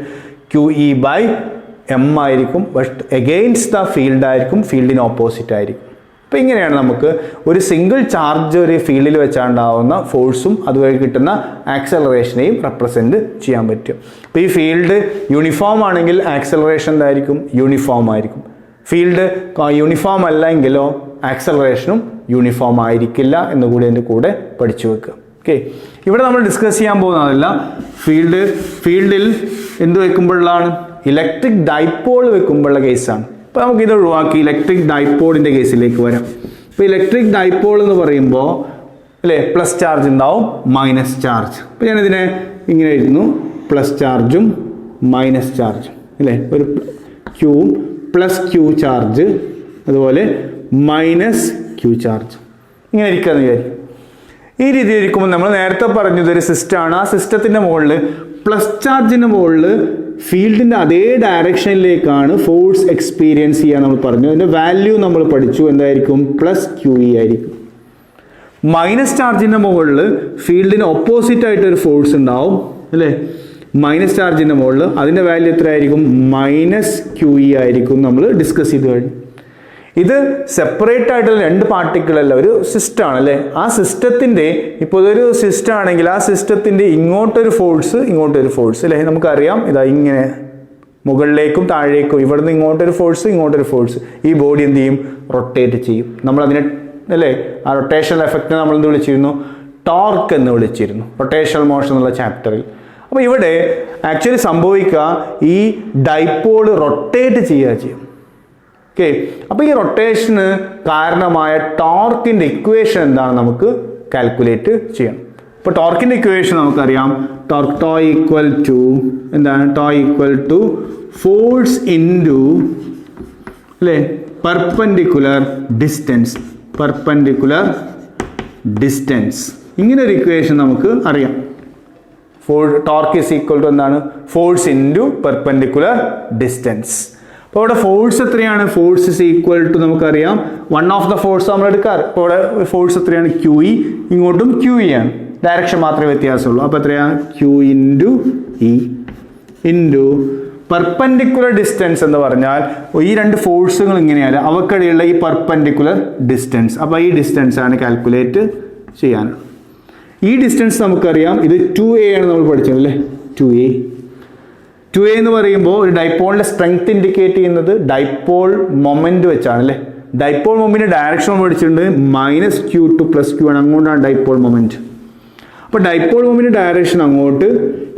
QE/m ആയിരിക്കും. ബട്ട് എഗെയിൻസ്റ്റ് ദ ഫീൽഡ് ആയിരിക്കും, ഫീൽഡിന് ഓപ്പോസിറ്റ് ആയിരിക്കും. അപ്പോൾ ഇങ്ങനെയാണ് നമുക്ക് ഒരു സിംഗിൾ ചാർജ് ഒരു ഫീൽഡിൽ വെച്ചാണ്ടാവുന്ന ഫോഴ്സും അതുവഴി കിട്ടുന്ന ആക്സലറേഷനെയും റെപ്രസെൻറ്റ് ചെയ്യാൻ പറ്റും. അപ്പോൾ ഈ ഫീൽഡ് യൂണിഫോം ആണെങ്കിൽ ആക്സലറേഷൻ എന്തായിരിക്കും, യൂണിഫോം ആയിരിക്കും. ഫീൽഡ് യൂണിഫോം അല്ലെങ്കിലോ ആക്സലറേഷനും യൂണിഫോം ആയിരിക്കില്ല എന്നുകൂടി എൻ്റെ കൂടെ പഠിച്ചു വെക്കുക. ഓക്കെ, ഇവിടെ നമ്മൾ ഡിസ്കസ് ചെയ്യാൻ പോകുന്നതല്ല ഫീൽഡിൽ എന്ത് വെക്കുമ്പോഴാണ്, ഇലക്ട്രിക് ഡൈപോൾ വെക്കുമ്പോഴുള്ള കേസാണ്. അപ്പോൾ നമുക്കിത് ഒഴിവാക്കി ഇലക്ട്രിക് ഡൈപോളിൻ്റെ കേസിലേക്ക് വരാം. ഇപ്പോൾ ഇലക്ട്രിക് ഡൈപോൾ എന്ന് പറയുമ്പോൾ അല്ലേ, പ്ലസ് ചാർജ് ഉണ്ടാവും, മൈനസ് ചാർജ്. അപ്പോൾ ഞാനിതിനെ ഇങ്ങനെ എഴുതുന്നു, പ്ലസ് ചാർജും മൈനസ് ചാർജും അല്ലേ, ഒരു ക്യൂവും പ്ലസ് Q ചാർജ് അതുപോലെ മൈനസ് Q ചാർജ് ഇങ്ങനെ ഇരിക്കുകയെന്ന് വിചാരിക്കും. ഈ രീതിയിൽ ഇരിക്കുമ്പോൾ നമ്മൾ നേരത്തെ പറഞ്ഞത് ഒരു സിസ്റ്റമാണ്. ആ സിസ്റ്റത്തിൻ്റെ മുകളിൽ പ്ലസ് ചാർജിൻ്റെ മുകളിൽ ഫീൽഡിൻ്റെ അതേ ഡയറക്ഷനിലേക്കാണ് ഫോഴ്സ് എക്സ്പീരിയൻസ് ചെയ്യുക നമ്മൾ പറഞ്ഞു. അതിൻ്റെ വാല്യൂ നമ്മൾ പഠിച്ചു, എന്തായിരിക്കും, +QE ആയിരിക്കും. മൈനസ് ചാർജിൻ്റെ മുകളിൽ ഫീൽഡിന് ഓപ്പോസിറ്റ് ആയിട്ടൊരു ഫോഴ്സ് ഉണ്ടാവും അല്ലേ, മൈനസ് ചാർജിൻ്റെ മുകളിൽ അതിൻ്റെ വാല്യൂ എത്രയായിരിക്കും, -QE ആയിരിക്കും. നമ്മൾ ഡിസ്കസ് ചെയ്ത് കഴിഞ്ഞു. ഇത് സെപ്പറേറ്റ് ആയിട്ടുള്ള രണ്ട് പാർട്ടിക്കിളല്ല, ഒരു സിസ്റ്റമാണ് അല്ലേ. ആ സിസ്റ്റത്തിൻ്റെ ഇപ്പോൾ ഇതൊരു സിസ്റ്റം ആണെങ്കിൽ ആ സിസ്റ്റത്തിൻ്റെ ഇങ്ങോട്ടൊരു ഫോഴ്സ് ഇങ്ങോട്ടൊരു ഫോഴ്സ് അല്ലേ, നമുക്കറിയാം. ഇതാ ഇങ്ങനെ മുകളിലേക്കും താഴേക്കും, ഇവിടുന്ന് ഇങ്ങോട്ടൊരു ഫോഴ്സ് ഇങ്ങോട്ടൊരു ഫോഴ്സ്. ഈ ബോഡി എന്ത് ചെയ്യും, റൊട്ടേറ്റ് ചെയ്യും. നമ്മളതിനെ അല്ലേ, ആ റൊട്ടേഷണൽ എഫക്റ്റിനെ നമ്മൾ എന്ത് വിളിച്ചിരുന്നു, ടോർക്ക് എന്ന് വിളിച്ചിരുന്നു, റൊട്ടേഷണൽ മോഷൻ എന്നുള്ള ചാപ്റ്ററിൽ. അപ്പോൾ ഇവിടെ ആക്ച്വലി സംഭവിക്കുക ഈ ഡൈപോൾ റൊട്ടേറ്റ് ചെയ്യുക ചെയ്യും. ഓക്കെ, അപ്പോൾ ഈ റൊട്ടേഷന് കാരണമായ ടോർക്കിൻ്റെ ഇക്വേഷൻ എന്താണ് നമുക്ക് കാൽക്കുലേറ്റ് ചെയ്യണം. അപ്പോൾ ടോർക്കിൻ്റെ ഇക്വേഷൻ നമുക്കറിയാം, ടോർക്ക് ടോ ഈക്വൽ ടു എന്താണ്, tau equal to force into അല്ലേ പെർപെൻഡിക്കുലർ ഡിസ്റ്റൻസ്, പെർപെൻഡിക്കുലർ ഡിസ്റ്റൻസ്. ഇങ്ങനെ ഒരു ഇക്വേഷൻ നമുക്ക് അറിയാം. ടോർക്ക് ഈസ് ഈക്വൽ ടു എന്താണ്, ഫോഴ്സ് ഇൻറ്റു പെർപെൻഡിക്കുലർ ഡിസ്റ്റൻസ്. അപ്പോൾ ഇവിടെ ഫോഴ്സ് എത്രയാണ്, ഫോഴ്സ് ഇസ് ഈക്വൽ ടു നമുക്കറിയാം വൺ ഓഫ് ദ ഫോഴ്സ് നമ്മൾ എടുക്കാറ്. ഇപ്പോൾ ഇവിടെ ഫോഴ്സ് എത്രയാണ്, ക്യൂ ഇ, ഇങ്ങോട്ടും ക്യൂ ഇ ആണ്, ഡയറക്ഷൻ മാത്രമേ വ്യത്യാസമുള്ളൂ. അപ്പോൾ എത്രയാണ്, Q into E into perpendicular distance എന്ന് പറഞ്ഞാൽ ഈ രണ്ട് ഫോഴ്സുകൾ ഇങ്ങനെയാണ്, അവക്കിടയിലുള്ള ഈ പെർപെൻഡിക്കുലർ ഡിസ്റ്റൻസ്. അപ്പോൾ ഈ ഡിസ്റ്റൻസ് ആണ് കാൽക്കുലേറ്റ് ചെയ്യാൻ. ഈ ഡിസ്റ്റൻസ് നമുക്കറിയാം, ഇത് 2a ആണ് നമ്മൾ പഠിച്ചത് അല്ലേ, 2a എന്ന് പറയുമ്പോൾ ഒരു ഡൈപോളിന്റെ സ്ട്രെങ്ത് ഇൻഡിക്കേറ്റ് ചെയ്യുന്നത് ഡൈപോൾ മൊമെന്റ് വെച്ചാണ് അല്ലേ. ഡൈപോൾ മൊമെന്റ് ഡയറക്ഷൻ പഠിച്ചിട്ടുണ്ട്, -q to +q ആണ്, അങ്ങോട്ടാണ് ഡൈപോൾ മൊമെന്റ്. അപ്പോൾ ഡൈപോൾ മൊമെന്റ് ഡയറക്ഷൻ അങ്ങോട്ട്,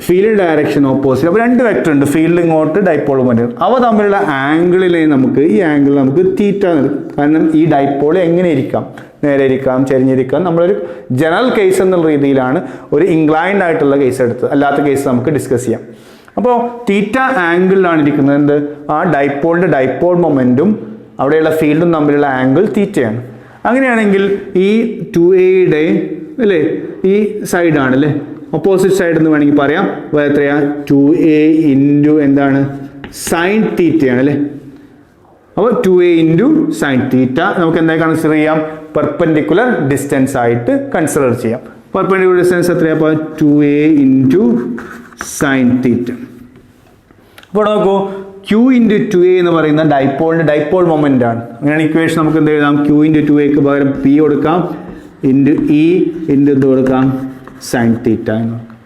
ഫീൽഡ് ഡയറക്ഷൻ ഓപ്പോസിറ്റ്. അപ്പോൾ രണ്ട് വെക്ടർ ഉണ്ട്, ഫീൽഡ് ഇങ്ങോട്ട്, ഡൈപോൾ മൊമെന്റ്. അവ തമ്മിലുള്ള ആംഗിളിലെ നമുക്ക് ഈ ആംഗിൾ നമുക്ക് തീറ്റ നൽകും. കാരണം ഈ ഡൈപോൾ എങ്ങനെ ഇരിക്കാം, നേരെ ഇരിക്കാം, ചെരിഞ്ഞിരിക്കാം. നമ്മളൊരു ജനറൽ കേസ് എന്നുള്ള രീതിയിലാണ് ഒരു ഇൻക്ലൈൻഡ് ആയിട്ടുള്ള കേസ് എടുത്തത്, അല്ലാത്ത കേസ് നമുക്ക് ഡിസ്കസ് ചെയ്യാം. അപ്പോൾ തീറ്റ ആംഗിളിലാണ് ഇരിക്കുന്നത് എന്ത്, ആ ഡൈപോളിൻ്റെ ഡൈപോൾ മൊമെൻറ്റും അവിടെയുള്ള ഫീൽഡും തമ്മിലുള്ള ആംഗിൾ തീറ്റയാണ്. അങ്ങനെയാണെങ്കിൽ ഈ 2a അല്ലേ ഈ സൈഡാണ് അല്ലേ, ഓപ്പോസിറ്റ് സൈഡ് എന്ന് വേണമെങ്കിൽ പറയാം. എത്രയാ, 2a ഇൻറ്റു എന്താണ്, സൈൻ തീറ്റയാണ് അല്ലേ. അപ്പോൾ 2a ഇൻറ്റു സൈൻ തീറ്റ നമുക്ക് എന്തായി കൺസിഡർ ചെയ്യാം, പെർപെൻഡിക്കുലർ ഡിസ്റ്റൻസ് ആയിട്ട് കൺസിഡർ ചെയ്യാം. പെർപെൻഡിക്കുലർ ഡിസ്റ്റൻസ് എത്രയാണ്, അപ്പോൾ 2a ഇൻറ്റു സൈൻ തീറ്റ. അപ്പോൾ നോക്കൂ, q ഇൻറ്റു 2a എന്ന് പറയുന്ന ഡൈപോളിൻ്റെ ഡൈപോൾ മൊമെൻ്റ് ആണ്. അങ്ങനെയാണ് ഇക്വേഷൻ നമുക്ക് എന്ത് എഴുതാം, q ഇൻറ്റു 2aക്ക് പകരം p കൊടുക്കാം, ഇൻറ്റു ഇ ഇൻറ്റു ഇത് കൊടുക്കാം, സൈൻ തീറ്റ എന്ന് നോക്കാം.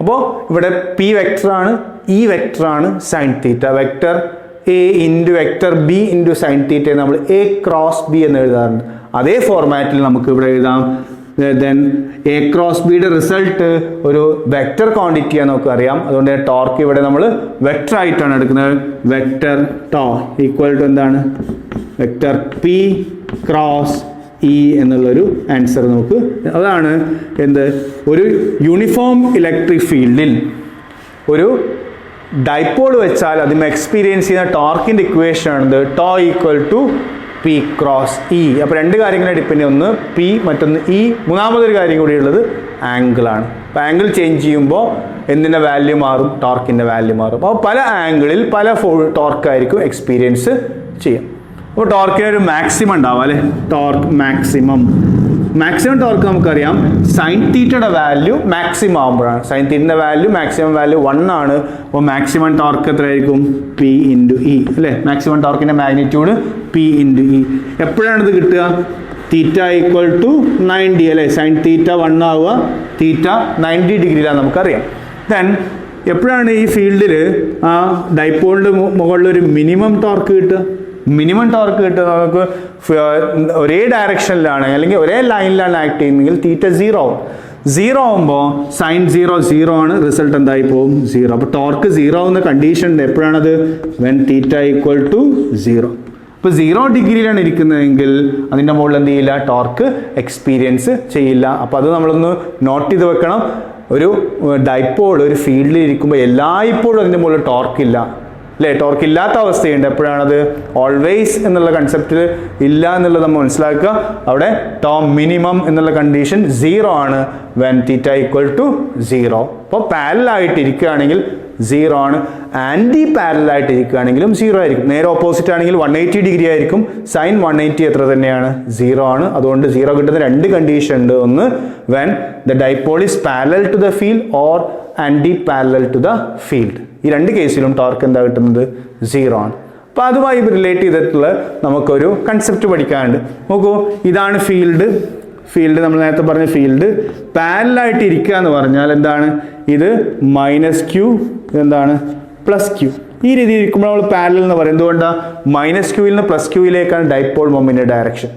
അപ്പോൾ ഇവിടെ p വെക്ടറാണ്, ഇ വെക്ടറാണ്, sine theta. Vector a into vector b into sine theta നമ്മൾ a ക്രോസ് b എന്ന് എഴുതാറുണ്ട്. അതേ ഫോർമാറ്റിൽ നമുക്ക് ഇവിടെ എഴുതാം. ദെൻ എ ക്രോസ് ബിയുടെ റിസൾട്ട് ഒരു വെക്റ്റർ ക്വാണ്ടിറ്റിയാണ് നമുക്ക് അറിയാം. അതുകൊണ്ട് ടോർക്ക് ഇവിടെ നമ്മൾ വെക്റ്റർ ആയിട്ടാണ് എടുക്കുന്നത്. വെക്റ്റർ ടോ ഈക്വൽ ടു എന്താണ്, വെക്റ്റർ പി ക്രോസ് ഇ എന്നുള്ളൊരു ആൻസർ നമുക്ക്. അതാണ് എന്ത്, ഒരു യൂണിഫോം ഇലക്ട്രിക് ഫീൽഡിൽ ഒരു ഡൈപോൾ വെച്ചാൽ അതിന് എക്സ്പീരിയൻസ് ചെയ്യുന്ന ടോർക്കിൻ്റെ ഇക്വേഷൻ ആണിത്, tau equal to P cross E. അപ്പോൾ രണ്ട് കാര്യങ്ങളെ ഡിപ്പെൻഡ് ചെയ്യുന്നത്, ഒന്ന് പി, മറ്റൊന്ന് ഇ. മൂന്നാമതൊരു കാര്യം കൂടിയുള്ളത് ആംഗിളാണ്. അപ്പോൾ ആംഗിൾ ചേഞ്ച് ചെയ്യുമ്പോൾ എന്തിൻ്റെ വാല്യൂ മാറും, ടോർക്കിൻ്റെ വാല്യൂ മാറും. അപ്പോൾ പല ആംഗിളിൽ പല ടോർക്കായിരിക്കും എക്സ്പീരിയൻസ് ചെയ്യാം. അപ്പോൾ ടോർക്കിന് ഒരു മാക്സിമം ഉണ്ടാവും അല്ലേ, ടോർക്ക് മാക്സിമം. മാക്സിമം ടോർക്ക് നമുക്കറിയാം സൈൻ തീറ്റയുടെ വാല്യൂ മാക്സിമം ആകുമ്പോഴാണ്. സൈൻ തീറ്റയുടെ വാല്യൂ മാക്സിമം വാല്യൂ 1 ആണ്. അപ്പോൾ മാക്സിമം ടോർക്ക് എത്രയായിരിക്കും, പി ഇൻറ്റു ഇ അല്ലേ. മാക്സിമം ടോർക്കിൻ്റെ മാഗ്നിറ്റ്യൂഡ് പി ഇൻറ്റു ഇ. എപ്പോഴാണ് ഇത് കിട്ടുക, തീറ്റ ഈക്വൽ ടു 90 അല്ലേ. സൈൻ തീറ്റ 1 ആവുക, തീറ്റ 90 ഡിഗ്രിയിലാണ് നമുക്കറിയാം. ദെൻ എപ്പോഴാണ് ഈ ഫീൽഡിൽ ആ ഡൈപോളിൻ്റെ മുകളിൽ ഒരു മിനിമം ടോർക്ക് കിട്ടുക, മിനിമം ടോർക്ക് കിട്ടുക നമുക്ക് ഒരേ ഡയറക്ഷനിലാണ് അല്ലെങ്കിൽ ഒരേ ലൈനിലാണ് ആക്ട് ചെയ്യുന്നതെങ്കിൽ തീറ്റ 0 ആവും. 0 ആകുമ്പോൾ സൈൻ 0 ആണ്, റിസൾട്ട് എന്തായി പോകും, 0. അപ്പോൾ ടോർക്ക് 0 ആവുന്ന കണ്ടീഷൻ എപ്പോഴാണത്, വെൻ തീറ്റ ഈക്വൽ ടു 0. അപ്പോൾ 0 ഡിഗ്രിയിലാണ് ഇരിക്കുന്നതെങ്കിൽ അതിൻ്റെ മുകളിൽ എന്ത് ചെയ്യില്ല, ടോർക്ക് എക്സ്പീരിയൻസ് ചെയ്യില്ല. അപ്പോൾ അത് നമ്മളൊന്ന് നോട്ട് ചെയ്ത് വെക്കണം. ഒരു ഡൈപോൾ ഒരു ഫീൽഡിൽ ഇരിക്കുമ്പോൾ എല്ലായ്പ്പോഴും അതിൻ്റെ മുകളിൽ ടോർക്കില്ല അല്ലേ, ടോർക്ക് ഇല്ലാത്ത അവസ്ഥയുണ്ട്. എപ്പോഴാണത്, ഓൾവേസ് എന്നുള്ള കൺസെപ്റ്റിൽ ഇല്ല എന്നുള്ളത് നമ്മൾ മനസ്സിലാക്കുക. അവിടെ ടോ മിനിമം എന്നുള്ള കണ്ടീഷൻ 0 ആണ്, വെൻ തീറ്റ ഈക്വൽ ടു 0. അപ്പോൾ പാരലായിട്ട് ഇരിക്കുകയാണെങ്കിൽ 0 ആണ്, ആൻറ്റി പാരലായിട്ട് ഇരിക്കുകയാണെങ്കിലും 0 ആയിരിക്കും. നേരെ ഓപ്പോസിറ്റ് ആണെങ്കിൽ 180 ഡിഗ്രി ആയിരിക്കും. സൈൻ 180 എത്ര തന്നെയാണ്, 0 ആണ്. അതുകൊണ്ട് 0 കിട്ടുന്ന രണ്ട് കണ്ടീഷൻ ഉണ്ട്. ഒന്ന്, when the dipole is parallel to the field or anti parallel to the field. ഈ രണ്ട് കേസിലും ടോർക്ക് എന്താ കിട്ടുന്നത്, 0 ആണ്. അപ്പോൾ അതുമായി റിലേറ്റ് ചെയ്തിട്ടുള്ള നമുക്കൊരു കൺസെപ്റ്റ് പഠിക്കാനുണ്ട്. നോക്കൂ, ഇതാണ് ഫീൽഡ്. നമ്മൾ നേരത്തെ പറഞ്ഞ ഫീൽഡ് പാരലായിട്ട് ഇരിക്കുക എന്ന് പറഞ്ഞാൽ എന്താണ്, ഇത് -q, ഇതെന്താണ് +q. ഈ രീതിയിൽ ഇരിക്കുമ്പോൾ നമ്മൾ പാരലൽ എന്ന് പറയും. എന്തുകൊണ്ടാണ്, -q ൽ നിന്ന് +q യിലേക്കാണ് ഡൈപോൾ മൊമെന്റിന്റെ ഡയറക്ഷൻ.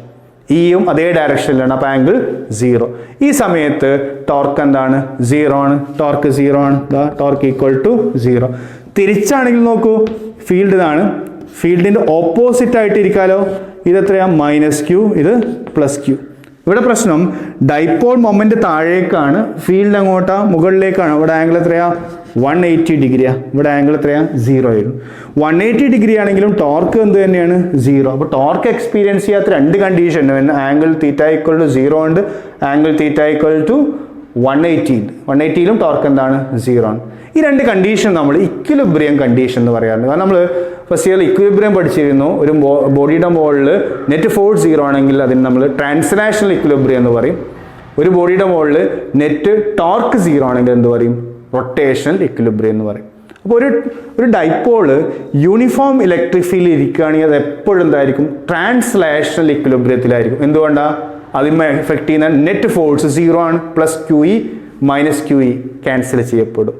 ഇയും അതേ ഡയറക്ഷനിലാണ്, അപ്പോൾ ആംഗിൾ 0. ഈ സമയത്ത് ടോർക്ക് എന്താണ്? 0 ആണ്. ടോർക്ക് 0 ആണ്. Torque equal to 0. തിരിച്ചാണെങ്കിൽ നോക്കൂ, ഫീൽഡ് ഇതാണ്, ഫീൽഡിൻ്റെ ഓപ്പോസിറ്റ് ആയിട്ട് ഇരിക്കാലോ. ഇതെത്രയാണ്? -q, ഇത് +q. ഇവിടെ പ്രശ്നം ഡൈപോൾ മൊമെന്റ് താഴേക്കാണ്, ഫീൽഡ് അങ്ങോട്ടാ മുകളിലേക്കാണ്. ഇവിടെ ആംഗിൾ എത്രയാ? 180 ഡിഗ്രിയാ. ഇവിടെ ആംഗിൾ എത്രയാ? 0 ആയിരുന്നു. 180 ഡിഗ്രി ആണെങ്കിലും ടോർക്ക് എന്ത് തന്നെയാണ്? 0. അപ്പോൾ ടോർക്ക് എക്സ്പീരിയൻസ് ചെയ്യാത്ത രണ്ട് condition, angle theta equal to 0 ഉണ്ട്, ആംഗിൾ തീറ്റ ഈക്വൽ ടു 180 ഉണ്ട്. 180യിലും ടോർക്ക് എന്താണ്? 0 ആണ്. ഈ രണ്ട് കണ്ടീഷൻ നമ്മൾ ഇക്വിലിബ്രിയം കണ്ടീഷൻ എന്ന് പറയാറുണ്ട്. കാരണം നമ്മൾ ഫസ്റ്റ് ഇയർ ഇക്വിലിബ്രിയം പഠിച്ചിരുന്നു. ഒരു ബോഡിയുടെ മുകളിൽ നെറ്റ് ഫോഴ്സ് 0 ആണെങ്കിൽ അതിന് നമ്മൾ ട്രാൻസ്ലേഷണൽ ഇക്വിലിബ്രിയം എന്ന് പറയും. ഒരു ബോഡിയുടെ മുകളിൽ നെറ്റ് ടോർക്ക് 0 ആണെങ്കിൽ എന്ത് പറയും? റൊട്ടേഷണൽ ഇക്വിലിബ്രിയം എന്ന് പറയും. അപ്പോൾ ഒരു ഡൈപോള് യൂണിഫോം ഇലക്ട്രിക് ഫീൽഡിൽ ഇരിക്കുകയാണെങ്കിൽ അത് എപ്പോഴും എന്തായിരിക്കും? ട്രാൻസ്ലേഷണൽ ഇക്വിലിബ്രിയത്തിലായിരിക്കും. എന്തുകൊണ്ടാണ്? അതിന്മേ എഫക്ട് ചെയ്യുന്ന നെറ്റ് ഫോഴ്സ് 0 ആണ്. +QE -QE ക്യാൻസൽ ചെയ്യപ്പെടും.